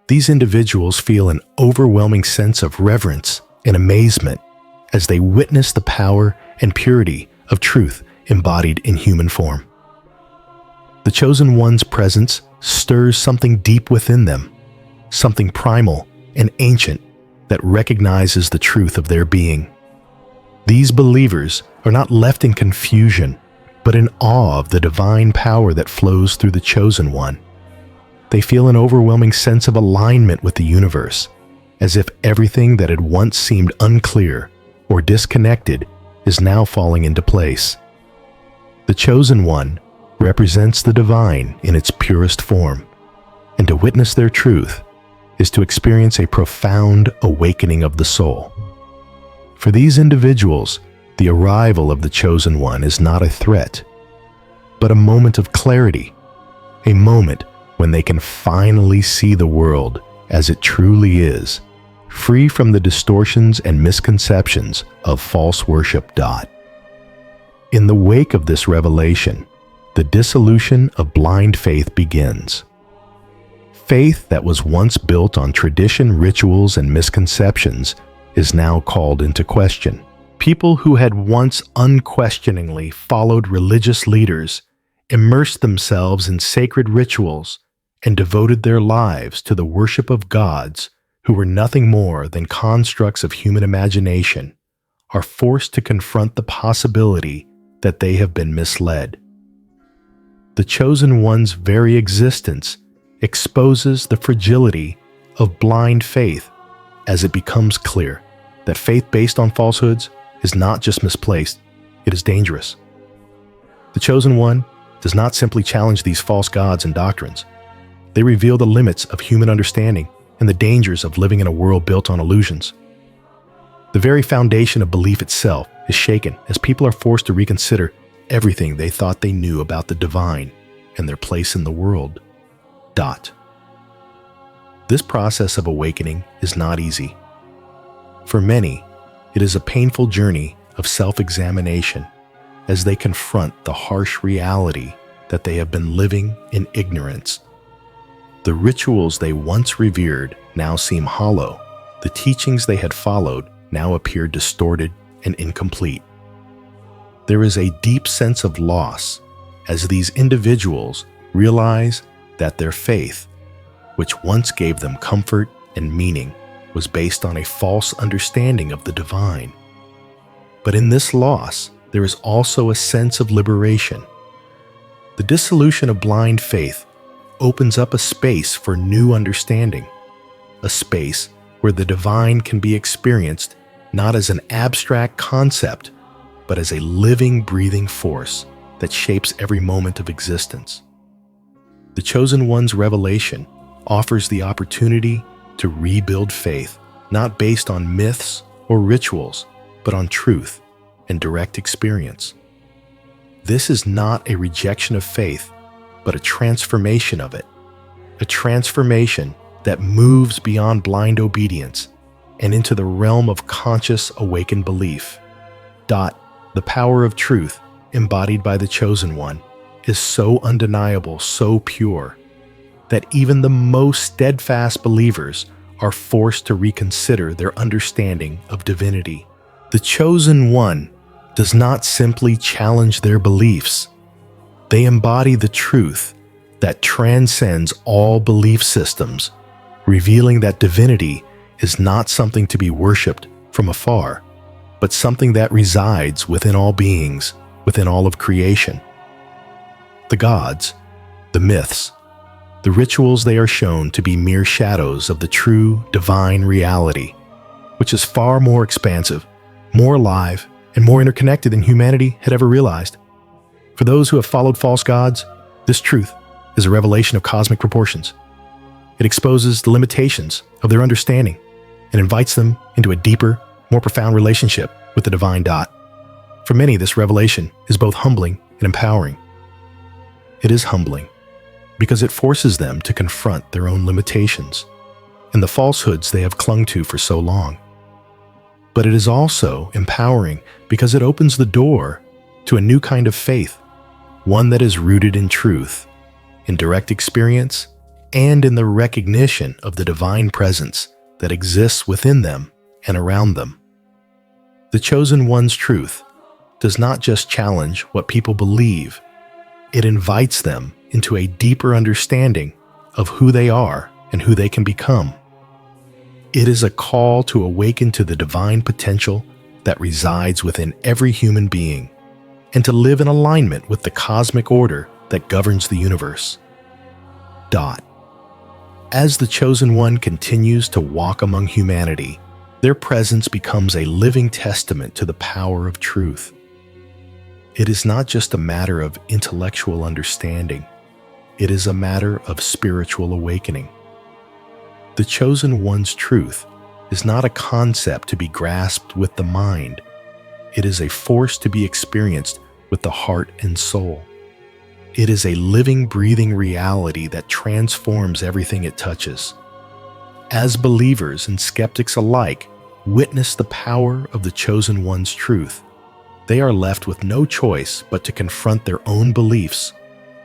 These individuals feel an overwhelming sense of reverence and amazement as they witness the power and purity of truth embodied in human form. The Chosen One's presence stirs something deep within them, something primal and ancient that recognizes the truth of their being. These believers are not left in confusion, but in awe of the divine power that flows through the Chosen One. They feel an overwhelming sense of alignment with the universe, as if everything that had once seemed unclear or disconnected is now falling into place. The Chosen One represents the divine in its purest form, and to witness their truth is to experience a profound awakening of the soul. For these individuals, the arrival of the Chosen One is not a threat, but a moment of clarity, a moment when they can finally see the world as it truly is, free from the distortions and misconceptions of false worship. In the wake of this revelation, the dissolution of blind faith begins. Faith that was once built on tradition, rituals, and misconceptions is now called into question. People who had once unquestioningly followed religious leaders immersed themselves in sacred rituals and devoted their lives to the worship of gods who were nothing more than constructs of human imagination, are forced to confront the possibility that they have been misled. The chosen one's very existence exposes the fragility of blind faith as it becomes clear that faith based on falsehoods is not just misplaced, it is dangerous. The chosen one does not simply challenge these false gods and doctrines. They reveal the limits of human understanding and the dangers of living in a world built on illusions. The very foundation of belief itself is shaken as people are forced to reconsider everything they thought they knew about the divine and their place in the world. This process of awakening is not easy. For many, it is a painful journey of self-examination as they confront the harsh reality that they have been living in ignorance. The rituals they once revered now seem hollow. The teachings they had followed now appear distorted and incomplete. There is a deep sense of loss as these individuals realize that their faith, which once gave them comfort and meaning, was based on a false understanding of the divine. But in this loss, there is also a sense of liberation. The dissolution of blind faith opens up a space for new understanding, a space where the divine can be experienced not as an abstract concept, but as a living, breathing force that shapes every moment of existence. The chosen one's revelation offers the opportunity to rebuild faith, not based on myths or rituals, but on truth and direct experience. This is not a rejection of faith, but a transformation of it, a transformation that moves beyond blind obedience and into the realm of conscious awakened belief. The power of truth embodied by the chosen one is so undeniable, so pure, that even the most steadfast believers are forced to reconsider their understanding of divinity. The chosen one does not simply challenge their beliefs. They embody the truth that transcends all belief systems, revealing that divinity is not something to be worshipped from afar, but something that resides within all beings, within all of creation. The gods, the myths, the rituals they are shown to be mere shadows of the true divine reality, which is far more expansive, more alive, and more interconnected than humanity had ever realized. For those who have followed false gods, this truth is a revelation of cosmic proportions. It exposes the limitations of their understanding and invites them into a deeper, more profound relationship with the divine. For many, this revelation is both humbling and empowering. It is humbling because it forces them to confront their own limitations and the falsehoods they have clung to for so long. But it is also empowering because it opens the door to a new kind of faith, one that is rooted in truth, in direct experience, and in the recognition of the divine presence that exists within them and around them. The chosen one's truth does not just challenge what people believe, it invites them into a deeper understanding of who they are and who they can become. It is a call to awaken to the divine potential that resides within every human being and to live in alignment with the cosmic order that governs the universe. As the chosen one continues to walk among humanity, their presence becomes a living testament to the power of truth. It is not just a matter of intellectual understanding, it is a matter of spiritual awakening. The chosen one's truth is not a concept to be grasped with the mind. It is a force to be experienced with the heart and soul. It is a living, breathing reality that transforms everything it touches. As believers and skeptics alike witness the power of the chosen one's truth, they are left with no choice but to confront their own beliefs,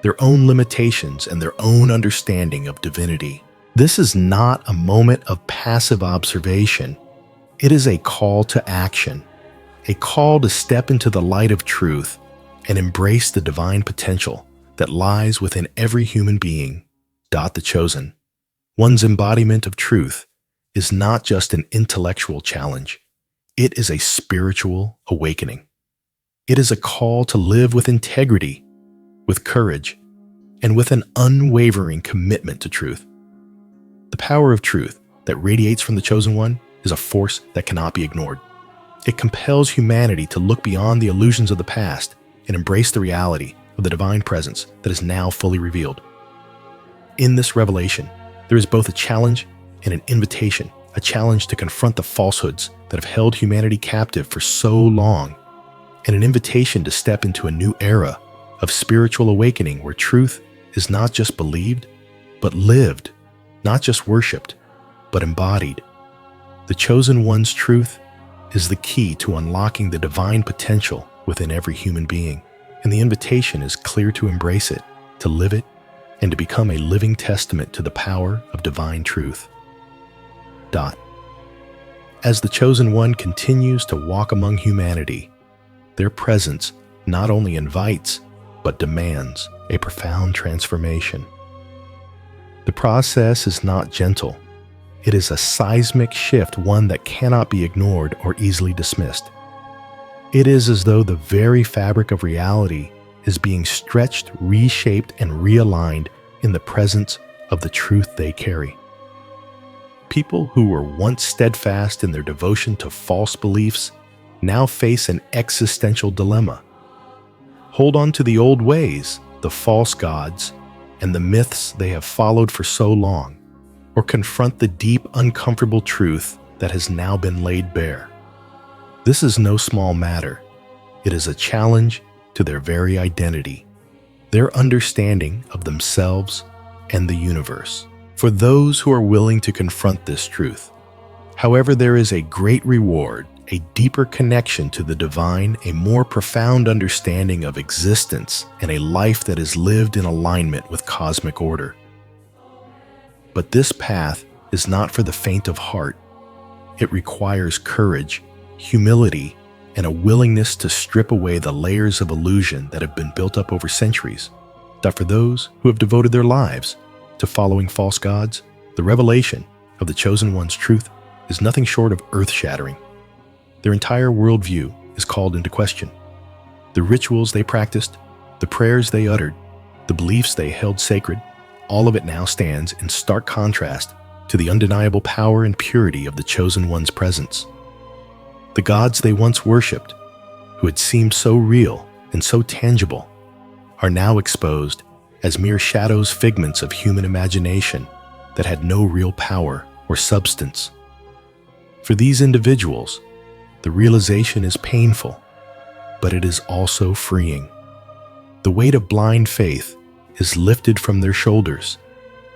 their own limitations, and their own understanding of divinity. This is not a moment of passive observation. It is a call to action, a call to step into the light of truth and embrace the divine potential that lies within every human being. The chosen one's embodiment of truth is not just an intellectual challenge. It is a spiritual awakening. It is a call to live with integrity, with courage, and with an unwavering commitment to truth. The power of truth that radiates from the chosen one is a force that cannot be ignored. It compels humanity to look beyond the illusions of the past and embrace the reality of the divine presence that is now fully revealed. In this revelation, there is both a challenge and an invitation, a challenge to confront the falsehoods that have held humanity captive for so long, and an invitation to step into a new era of spiritual awakening where truth is not just believed, but lived, not just worshipped, but embodied. The chosen one's truth is the key to unlocking the divine potential within every human being, and the invitation is clear to embrace it, to live it, and to become a living testament to the power of divine truth. As the chosen one continues to walk among humanity, their presence not only invites, but demands a profound transformation. The process is not gentle. It is a seismic shift, one that cannot be ignored or easily dismissed. It is as though the very fabric of reality is being stretched, reshaped, and realigned in the presence of the truth they carry. People who were once steadfast in their devotion to false beliefs now face an existential dilemma. Hold on to the old ways, the false gods, and the myths they have followed for so long, or confront the deep, uncomfortable truth that has now been laid bare. This is no small matter. It is a challenge to their very identity, their understanding of themselves and the universe. For those who are willing to confront this truth, however, there is a great reward, a deeper connection to the divine, a more profound understanding of existence, and a life that is lived in alignment with cosmic order. But this path is not for the faint of heart. It requires courage, humility, and a willingness to strip away the layers of illusion that have been built up over centuries. But for those who have devoted their lives to following false gods, the revelation of the chosen one's truth is nothing short of earth-shattering. Their entire worldview is called into question. The rituals they practiced, the prayers they uttered, the beliefs they held sacred, all of it now stands in stark contrast to the undeniable power and purity of the chosen one's presence. The gods they once worshipped, who had seemed so real and so tangible, are now exposed as mere shadows, figments of human imagination that had no real power or substance. For these individuals, the realization is painful, but it is also freeing. The weight of blind faith is lifted from their shoulders,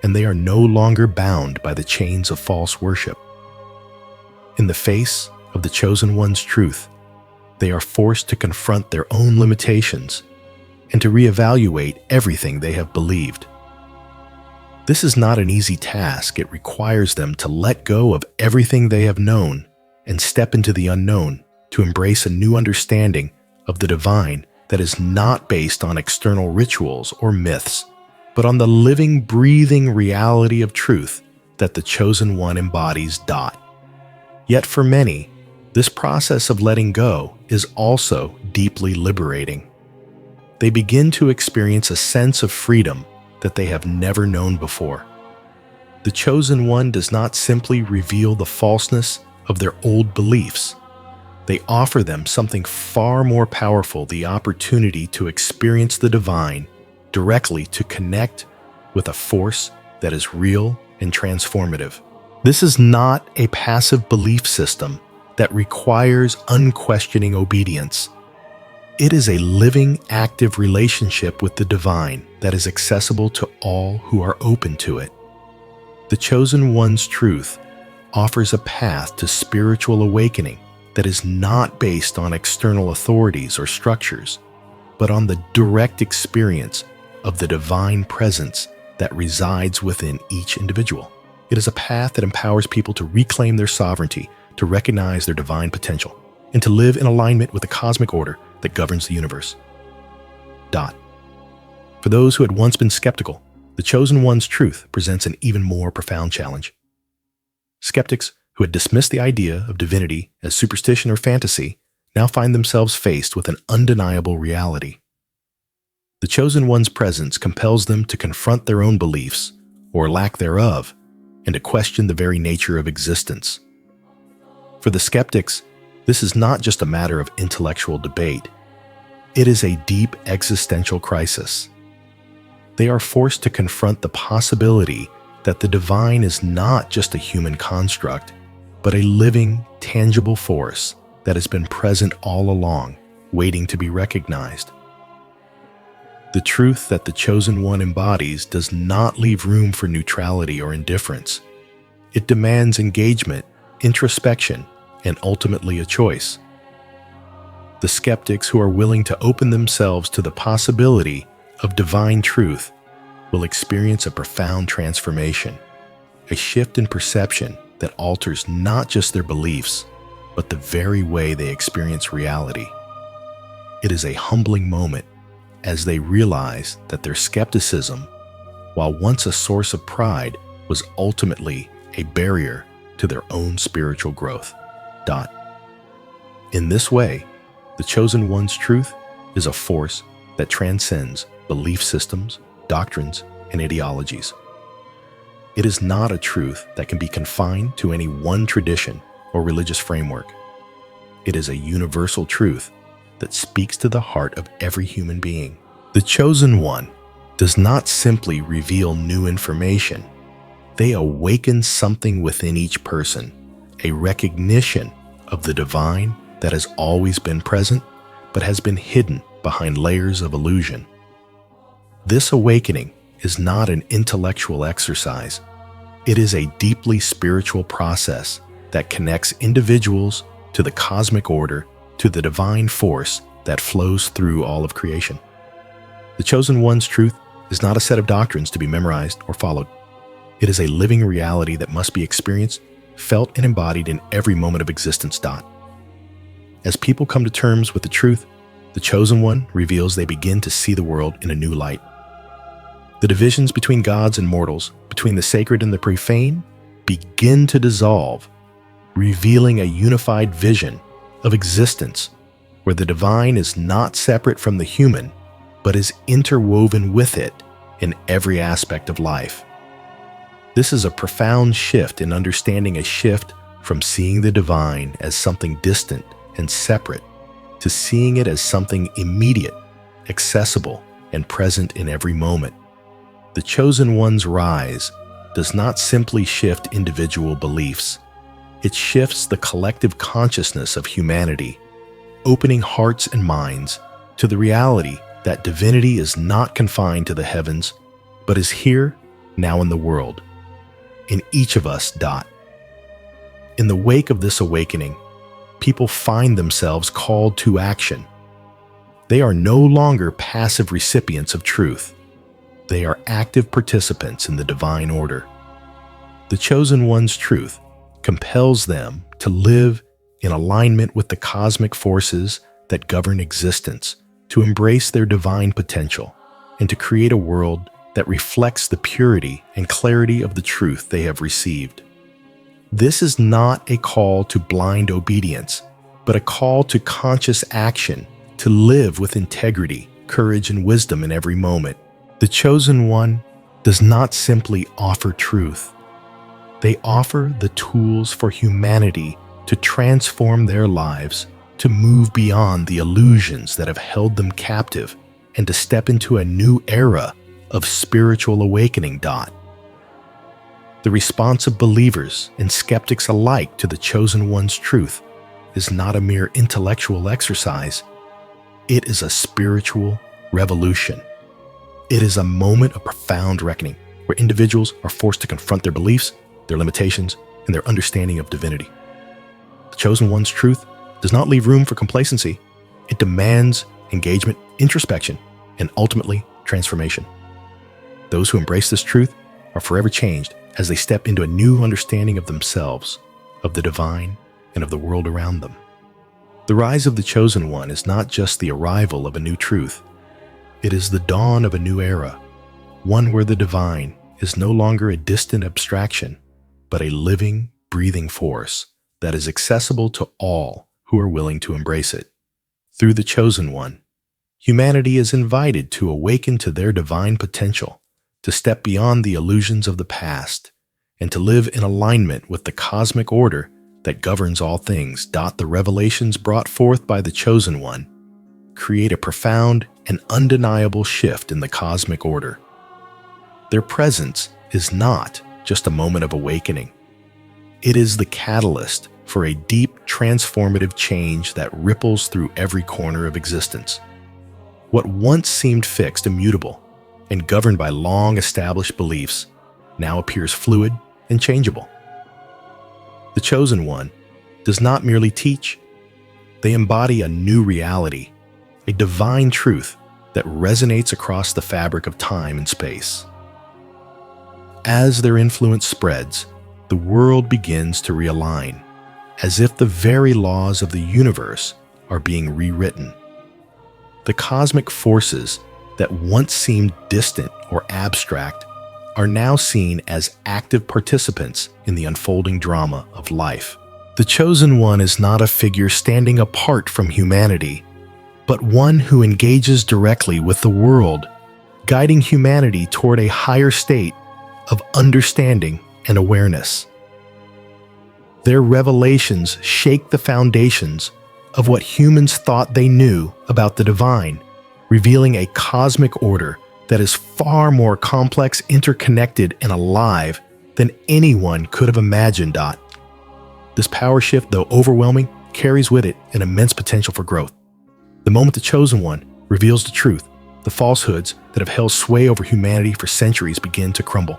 and they are no longer bound by the chains of false worship. In the face of the chosen one's truth, they are forced to confront their own limitations and to reevaluate everything they have believed. This is not an easy task. It requires them to let go of everything they have known and step into the unknown, to embrace a new understanding of the divine that is not based on external rituals or myths, but on the living, breathing reality of truth that the chosen one embodies. Yet for many, this process of letting go is also deeply liberating. They begin to experience a sense of freedom that they have never known before. The chosen one does not simply reveal the falseness of their old beliefs. They offer them something far more powerful, the opportunity to experience the divine directly, to connect with a force that is real and transformative. This is not a passive belief system that requires unquestioning obedience. It is a living, active relationship with the divine that is accessible to all who are open to it. The chosen one's truth offers a path to spiritual awakening that is not based on external authorities or structures, but on the direct experience of the divine presence that resides within each individual. It is a path that empowers people to reclaim their sovereignty, to recognize their divine potential, and to live in alignment with the cosmic order that governs the universe. For those who had once been skeptical, the Chosen One's truth presents an even more profound challenge. Skeptics who had dismissed the idea of divinity as superstition or fantasy now find themselves faced with an undeniable reality. The Chosen One's presence compels them to confront their own beliefs, or lack thereof, and to question the very nature of existence. For the skeptics, this is not just a matter of intellectual debate. It is a deep existential crisis. They are forced to confront the possibility that the divine is not just a human construct, but a living, tangible force that has been present all along, waiting to be recognized. The truth that the Chosen One embodies does not leave room for neutrality or indifference. It demands engagement, introspection, and ultimately a choice. The skeptics who are willing to open themselves to the possibility of divine truth will experience a profound transformation, a shift in perception that alters not just their beliefs, but the very way they experience reality. It is a humbling moment as they realize that their skepticism, while once a source of pride, was ultimately a barrier to their own spiritual growth. In this way, the Chosen One's truth is a force that transcends belief systems, doctrines, and ideologies. It is not a truth that can be confined to any one tradition or religious framework. It is a universal truth that speaks to the heart of every human being. The Chosen One does not simply reveal new information. They awaken something within each person, a recognition of the divine that has always been present, but has been hidden behind layers of illusion. This awakening is not an intellectual exercise. It is a deeply spiritual process that connects individuals to the cosmic order, to the divine force that flows through all of creation. The Chosen One's truth is not a set of doctrines to be memorized or followed. It is a living reality that must be experienced, felt, and embodied in every moment of existence. As people come to terms with the truth, the Chosen One reveals they begin to see the world in a new light. The divisions between gods and mortals, between the sacred and the profane, begin to dissolve, revealing a unified vision of existence where the divine is not separate from the human, but is interwoven with it in every aspect of life. This is a profound shift in understanding, a shift from seeing the divine as something distant and separate to seeing it as something immediate, accessible, and present in every moment. The Chosen One's rise does not simply shift individual beliefs. It shifts the collective consciousness of humanity, opening hearts and minds to the reality that divinity is not confined to the heavens, but is here, now in the world, in each of us. In the wake of this awakening, people find themselves called to action. They are no longer passive recipients of truth. They are active participants in the divine order. The Chosen One's truth compels them to live in alignment with the cosmic forces that govern existence, to embrace their divine potential, and to create a world that reflects the purity and clarity of the truth they have received. This is not a call to blind obedience, but a call to conscious action, to live with integrity, courage, and wisdom in every moment. The Chosen One does not simply offer truth. They offer the tools for humanity to transform their lives, to move beyond the illusions that have held them captive, and to step into a new era of spiritual awakening. The response of believers and skeptics alike to the Chosen One's truth is not a mere intellectual exercise. It is a spiritual revolution. It is a moment of profound reckoning where individuals are forced to confront their beliefs, their limitations, and their understanding of divinity. The Chosen One's truth does not leave room for complacency. It demands engagement, introspection, and ultimately transformation. Those who embrace this truth are forever changed as they step into a new understanding of themselves, of the divine, and of the world around them. The rise of the Chosen One is not just the arrival of a new truth. It is the dawn of a new era, one where the divine is no longer a distant abstraction, but a living, breathing force that is accessible to all who are willing to embrace it. Through the Chosen One, humanity is invited to awaken to their divine potential, to step beyond the illusions of the past, and to live in alignment with the cosmic order that governs all things. The revelations brought forth by the Chosen One create a profound and undeniable shift in the cosmic order. Their presence is not just a moment of awakening. It is the catalyst for a deep, transformative change that ripples through every corner of existence. What once seemed fixed, immutable, and governed by long-established beliefs now appears fluid and changeable. The Chosen One does not merely teach. They embody a new reality, a divine truth that resonates across the fabric of time and space. As their influence spreads, the world begins to realign, as if the very laws of the universe are being rewritten. The cosmic forces that once seemed distant or abstract are now seen as active participants in the unfolding drama of life. The Chosen One is not a figure standing apart from humanity, but one who engages directly with the world, guiding humanity toward a higher state of understanding and awareness. Their revelations shake the foundations of what humans thought they knew about the divine, revealing a cosmic order that is far more complex, interconnected, and alive than anyone could have imagined. This power shift, though overwhelming, carries with it an immense potential for growth. The moment the Chosen One reveals the truth, the falsehoods that have held sway over humanity for centuries begin to crumble.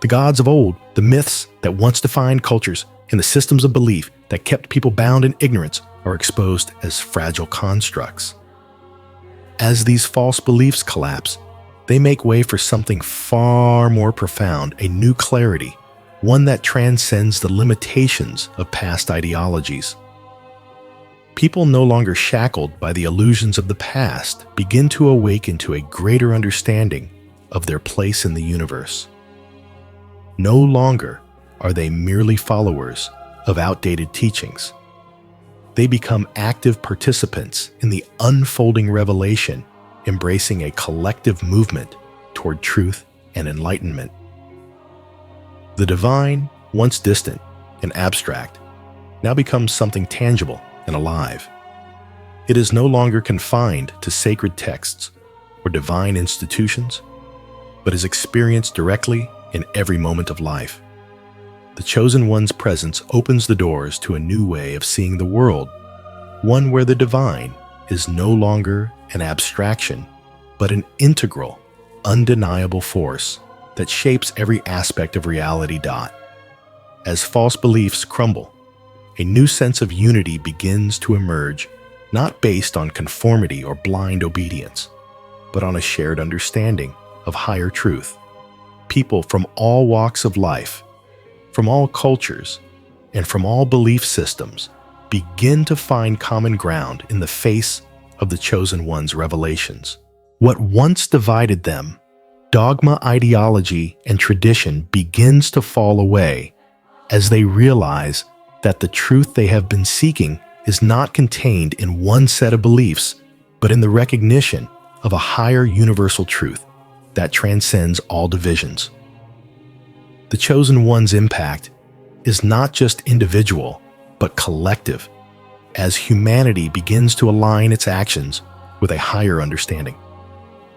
The gods of old, the myths that once defined cultures, and the systems of belief that kept people bound in ignorance are exposed as fragile constructs. As these false beliefs collapse, they make way for something far more profound, a new clarity, one that transcends the limitations of past ideologies. People no longer shackled by the illusions of the past begin to awaken to a greater understanding of their place in the universe. No longer are they merely followers of outdated teachings. They become active participants in the unfolding revelation, embracing a collective movement toward truth and enlightenment. The divine, once distant and abstract, now becomes something tangible and alive. It is no longer confined to sacred texts or divine institutions, but is experienced directly in every moment of life. The Chosen One's presence opens the doors to a new way of seeing the world, one where the divine is no longer an abstraction, but an integral, undeniable force that shapes every aspect of reality. As false beliefs crumble, a new sense of unity begins to emerge, not based on conformity or blind obedience, but on a shared understanding of higher truth. People from all walks of life, from all cultures, and from all belief systems begin to find common ground in the face of the Chosen One's revelations. What once divided them, dogma, ideology, and tradition, begins to fall away as they realize that the truth they have been seeking is not contained in one set of beliefs, but in the recognition of a higher universal truth that transcends all divisions. The Chosen One's impact is not just individual, but collective, as humanity begins to align its actions with a higher understanding.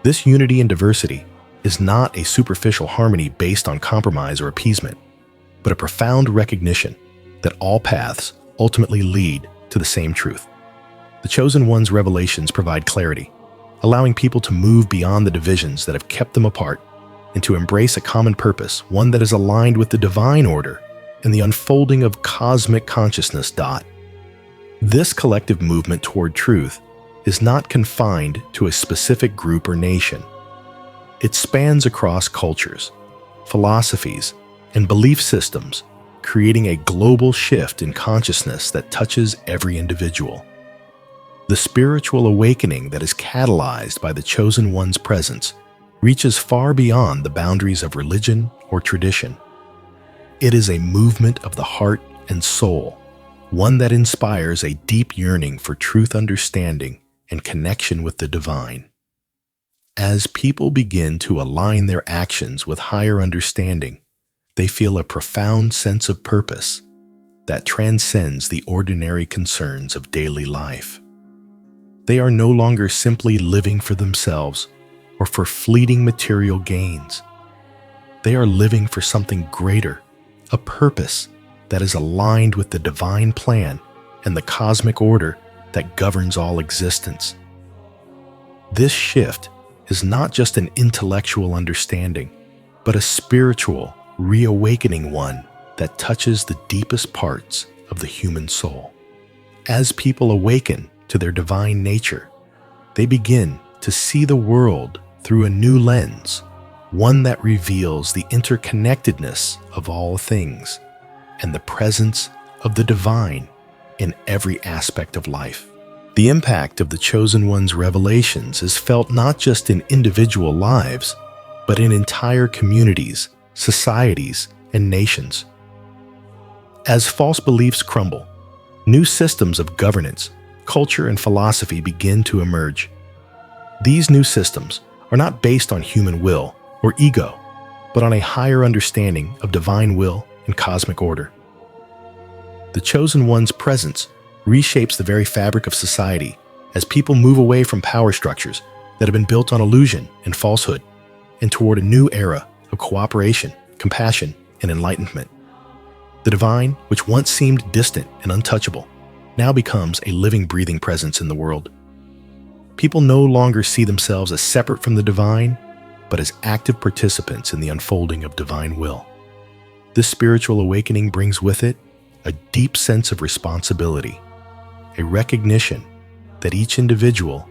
This unity and diversity is not a superficial harmony based on compromise or appeasement, but a profound recognition that all paths ultimately lead to the same truth. The Chosen One's revelations provide clarity, allowing people to move beyond the divisions that have kept them apart and to embrace a common purpose, one that is aligned with the divine order and the unfolding of cosmic consciousness. This collective movement toward truth is not confined to a specific group or nation. It spans across cultures, philosophies, and belief systems, creating a global shift in consciousness that touches every individual. The spiritual awakening that is catalyzed by the Chosen One's presence reaches far beyond the boundaries of religion or tradition. It is a movement of the heart and soul, one that inspires a deep yearning for truth understanding and connection with the divine. As people begin to align their actions with higher understanding, they feel a profound sense of purpose that transcends the ordinary concerns of daily life. They are no longer simply living for themselves or for fleeting material gains. They are living for something greater, a purpose that is aligned with the divine plan and the cosmic order that governs all existence. This shift is not just an intellectual understanding, but a spiritual, reawakening one that touches the deepest parts of the human soul. As people awaken to their divine nature, they begin to see the world through a new lens, one that reveals the interconnectedness of all things and the presence of the divine in every aspect of life. The impact of the Chosen One's revelations is felt not just in individual lives, but in entire communities, societies, and nations. As false beliefs crumble, new systems of governance, culture, and philosophy begin to emerge. These new systems are not based on human will or ego, but on a higher understanding of divine will and cosmic order. The Chosen One's presence reshapes the very fabric of society as people move away from power structures that have been built on illusion and falsehood and toward a new era of cooperation, compassion, and enlightenment. The divine, which once seemed distant and untouchable, now becomes a living, breathing presence in the world. People no longer see themselves as separate from the divine, but as active participants in the unfolding of divine will. This spiritual awakening brings with it a deep sense of responsibility, a recognition that each individual,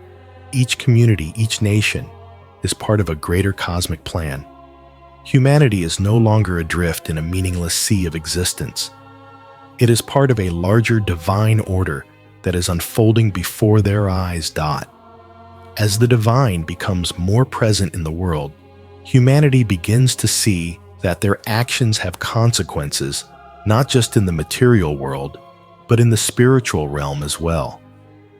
each community, each nation is part of a greater cosmic plan. Humanity is no longer adrift in a meaningless sea of existence. It is part of a larger divine order that is unfolding before their eyes. As the divine becomes more present in the world, humanity begins to see that their actions have consequences, not just in the material world, but in the spiritual realm as well.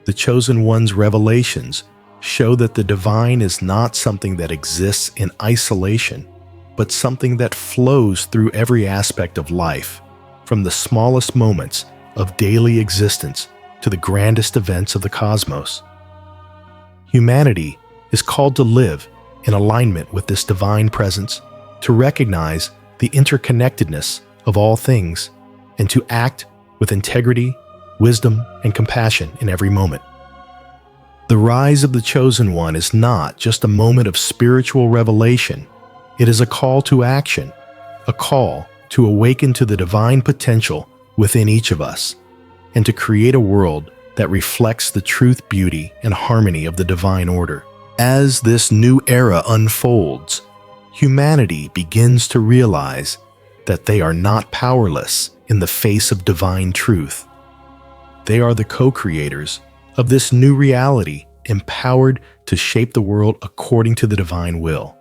The Chosen One's revelations show that the divine is not something that exists in isolation, but something that flows through every aspect of life, from the smallest moments of daily existence to the grandest events of the cosmos. Humanity is called to live in alignment with this divine presence, to recognize the interconnectedness of all things, and to act with integrity, wisdom, and compassion in every moment. The rise of the Chosen One is not just a moment of spiritual revelation. It is a call to action, a call to awaken to the divine potential within each of us, and to create a world that reflects the truth, beauty, and harmony of the divine order. As this new era unfolds, humanity begins to realize that they are not powerless in the face of divine truth. They are the co-creators of this new reality, empowered to shape the world according to the divine will.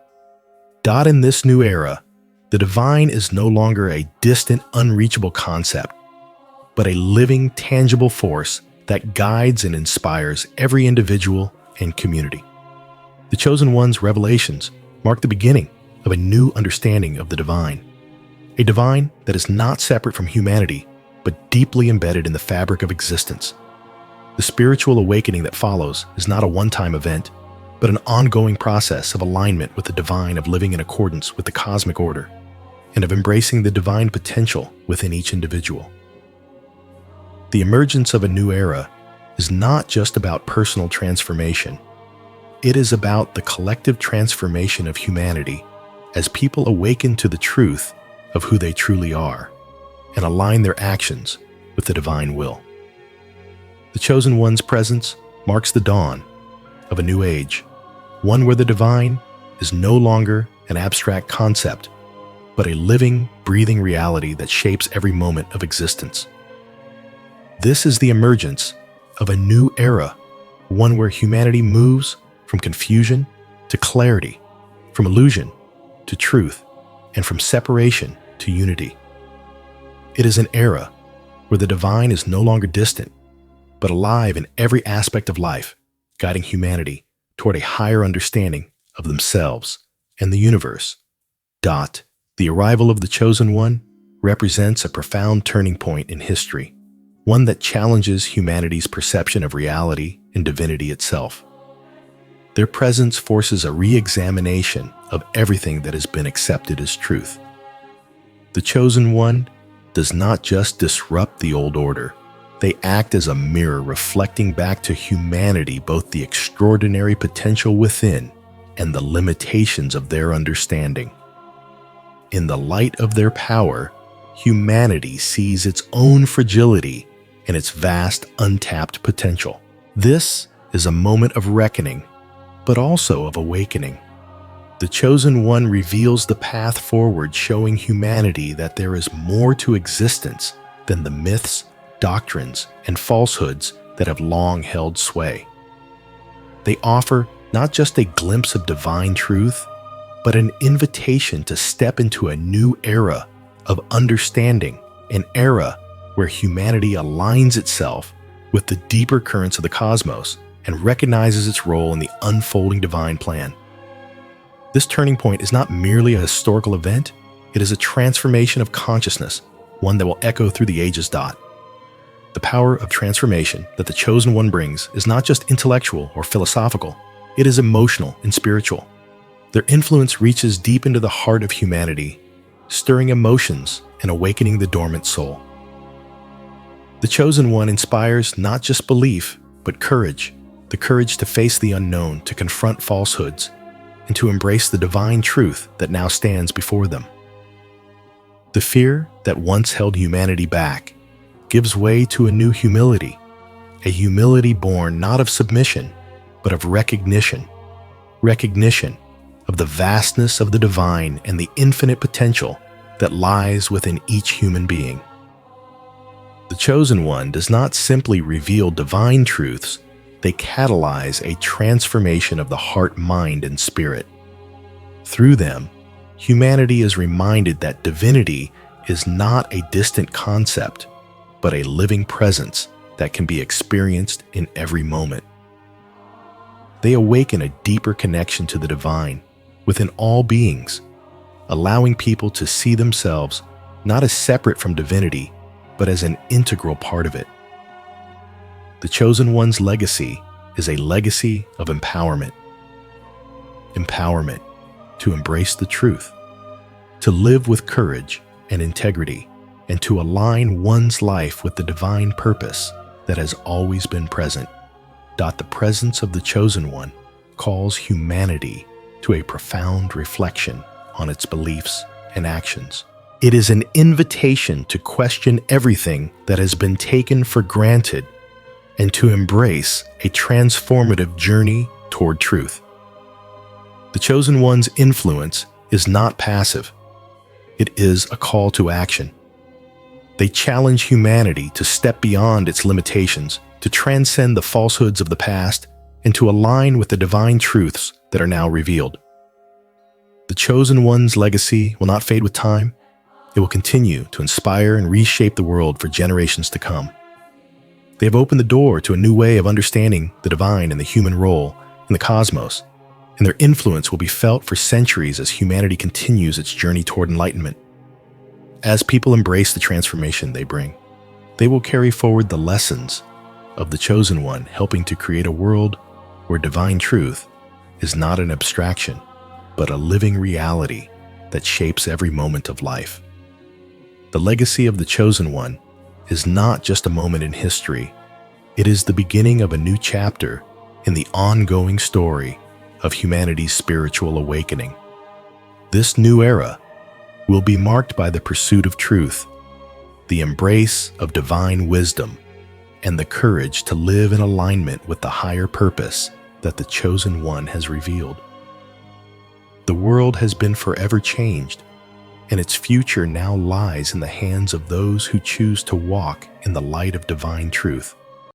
In this new era, the divine is no longer a distant, unreachable concept, but a living, tangible force that guides and inspires every individual and community. The Chosen One's revelations mark the beginning of a new understanding of the divine, a divine that is not separate from humanity, but deeply embedded in the fabric of existence. The spiritual awakening that follows is not a one-time event, but an ongoing process of alignment with the divine, of living in accordance with the cosmic order, and of embracing the divine potential within each individual. The emergence of a new era is not just about personal transformation. It is about the collective transformation of humanity as people awaken to the truth of who they truly are and align their actions with the divine will. The Chosen One's presence marks the dawn of a new age, one where the divine is no longer an abstract concept, but a living, breathing reality that shapes every moment of existence. This is the emergence of a new era, one where humanity moves from confusion to clarity, from illusion to truth, and from separation to unity. It is an era where the divine is no longer distant, but alive in every aspect of life, guiding humanity toward a higher understanding of themselves and the universe. The arrival of the Chosen One represents a profound turning point in history, one that challenges humanity's perception of reality and divinity itself. Their presence forces a re-examination of everything that has been accepted as truth. The Chosen One does not just disrupt the old order. They act as a mirror reflecting back to humanity both the extraordinary potential within and the limitations of their understanding. In the light of their power, humanity sees its own fragility and its vast untapped potential. This is a moment of reckoning, but also of awakening. The Chosen One reveals the path forward, showing humanity that there is more to existence than the myths, doctrines, and falsehoods that have long held sway. They offer not just a glimpse of divine truth, but an invitation to step into a new era of understanding, an era where humanity aligns itself with the deeper currents of the cosmos and recognizes its role in the unfolding divine plan. This turning point is not merely a historical event, it is a transformation of consciousness, one that will echo through the ages. The power of transformation that the Chosen One brings is not just intellectual or philosophical, it is emotional and spiritual. Their influence reaches deep into the heart of humanity, stirring emotions and awakening the dormant soul. The Chosen One inspires not just belief, but courage, the courage to face the unknown, to confront falsehoods, and to embrace the divine truth that now stands before them. The fear that once held humanity back gives way to a new humility, a humility born not of submission, but of recognition of the vastness of the divine and the infinite potential that lies within each human being. The Chosen One does not simply reveal divine truths, they catalyze a transformation of the heart, mind, and spirit. Through them, humanity is reminded that divinity is not a distant concept, but a living presence that can be experienced in every moment. They awaken a deeper connection to the divine within all beings, allowing people to see themselves not as separate from divinity, but as an integral part of it. The Chosen One's legacy is a legacy of empowerment. Empowerment to embrace the truth, to live with courage and integrity, and to align one's life with the divine purpose that has always been present. The presence of the Chosen One calls humanity to a profound reflection on its beliefs and actions. It is an invitation to question everything that has been taken for granted and to embrace a transformative journey toward truth. The Chosen One's influence is not passive. It is a call to action. They challenge humanity to step beyond its limitations, to transcend the falsehoods of the past, and to align with the divine truths that are now revealed. The Chosen One's legacy will not fade with time. It will continue to inspire and reshape the world for generations to come. They have opened the door to a new way of understanding the divine and the human role in the cosmos, and their influence will be felt for centuries as humanity continues its journey toward enlightenment. As people embrace the transformation they bring, they will carry forward the lessons of the Chosen One, helping to create a world where divine truth is not an abstraction, but a living reality that shapes every moment of life. The legacy of the Chosen One is not just a moment in history, it is the beginning of a new chapter in the ongoing story of humanity's spiritual awakening. This new era will be marked by the pursuit of truth, the embrace of divine wisdom, and the courage to live in alignment with the higher purpose that the Chosen One has revealed. The world has been forever changed, and its future now lies in the hands of those who choose to walk in the light of divine truth.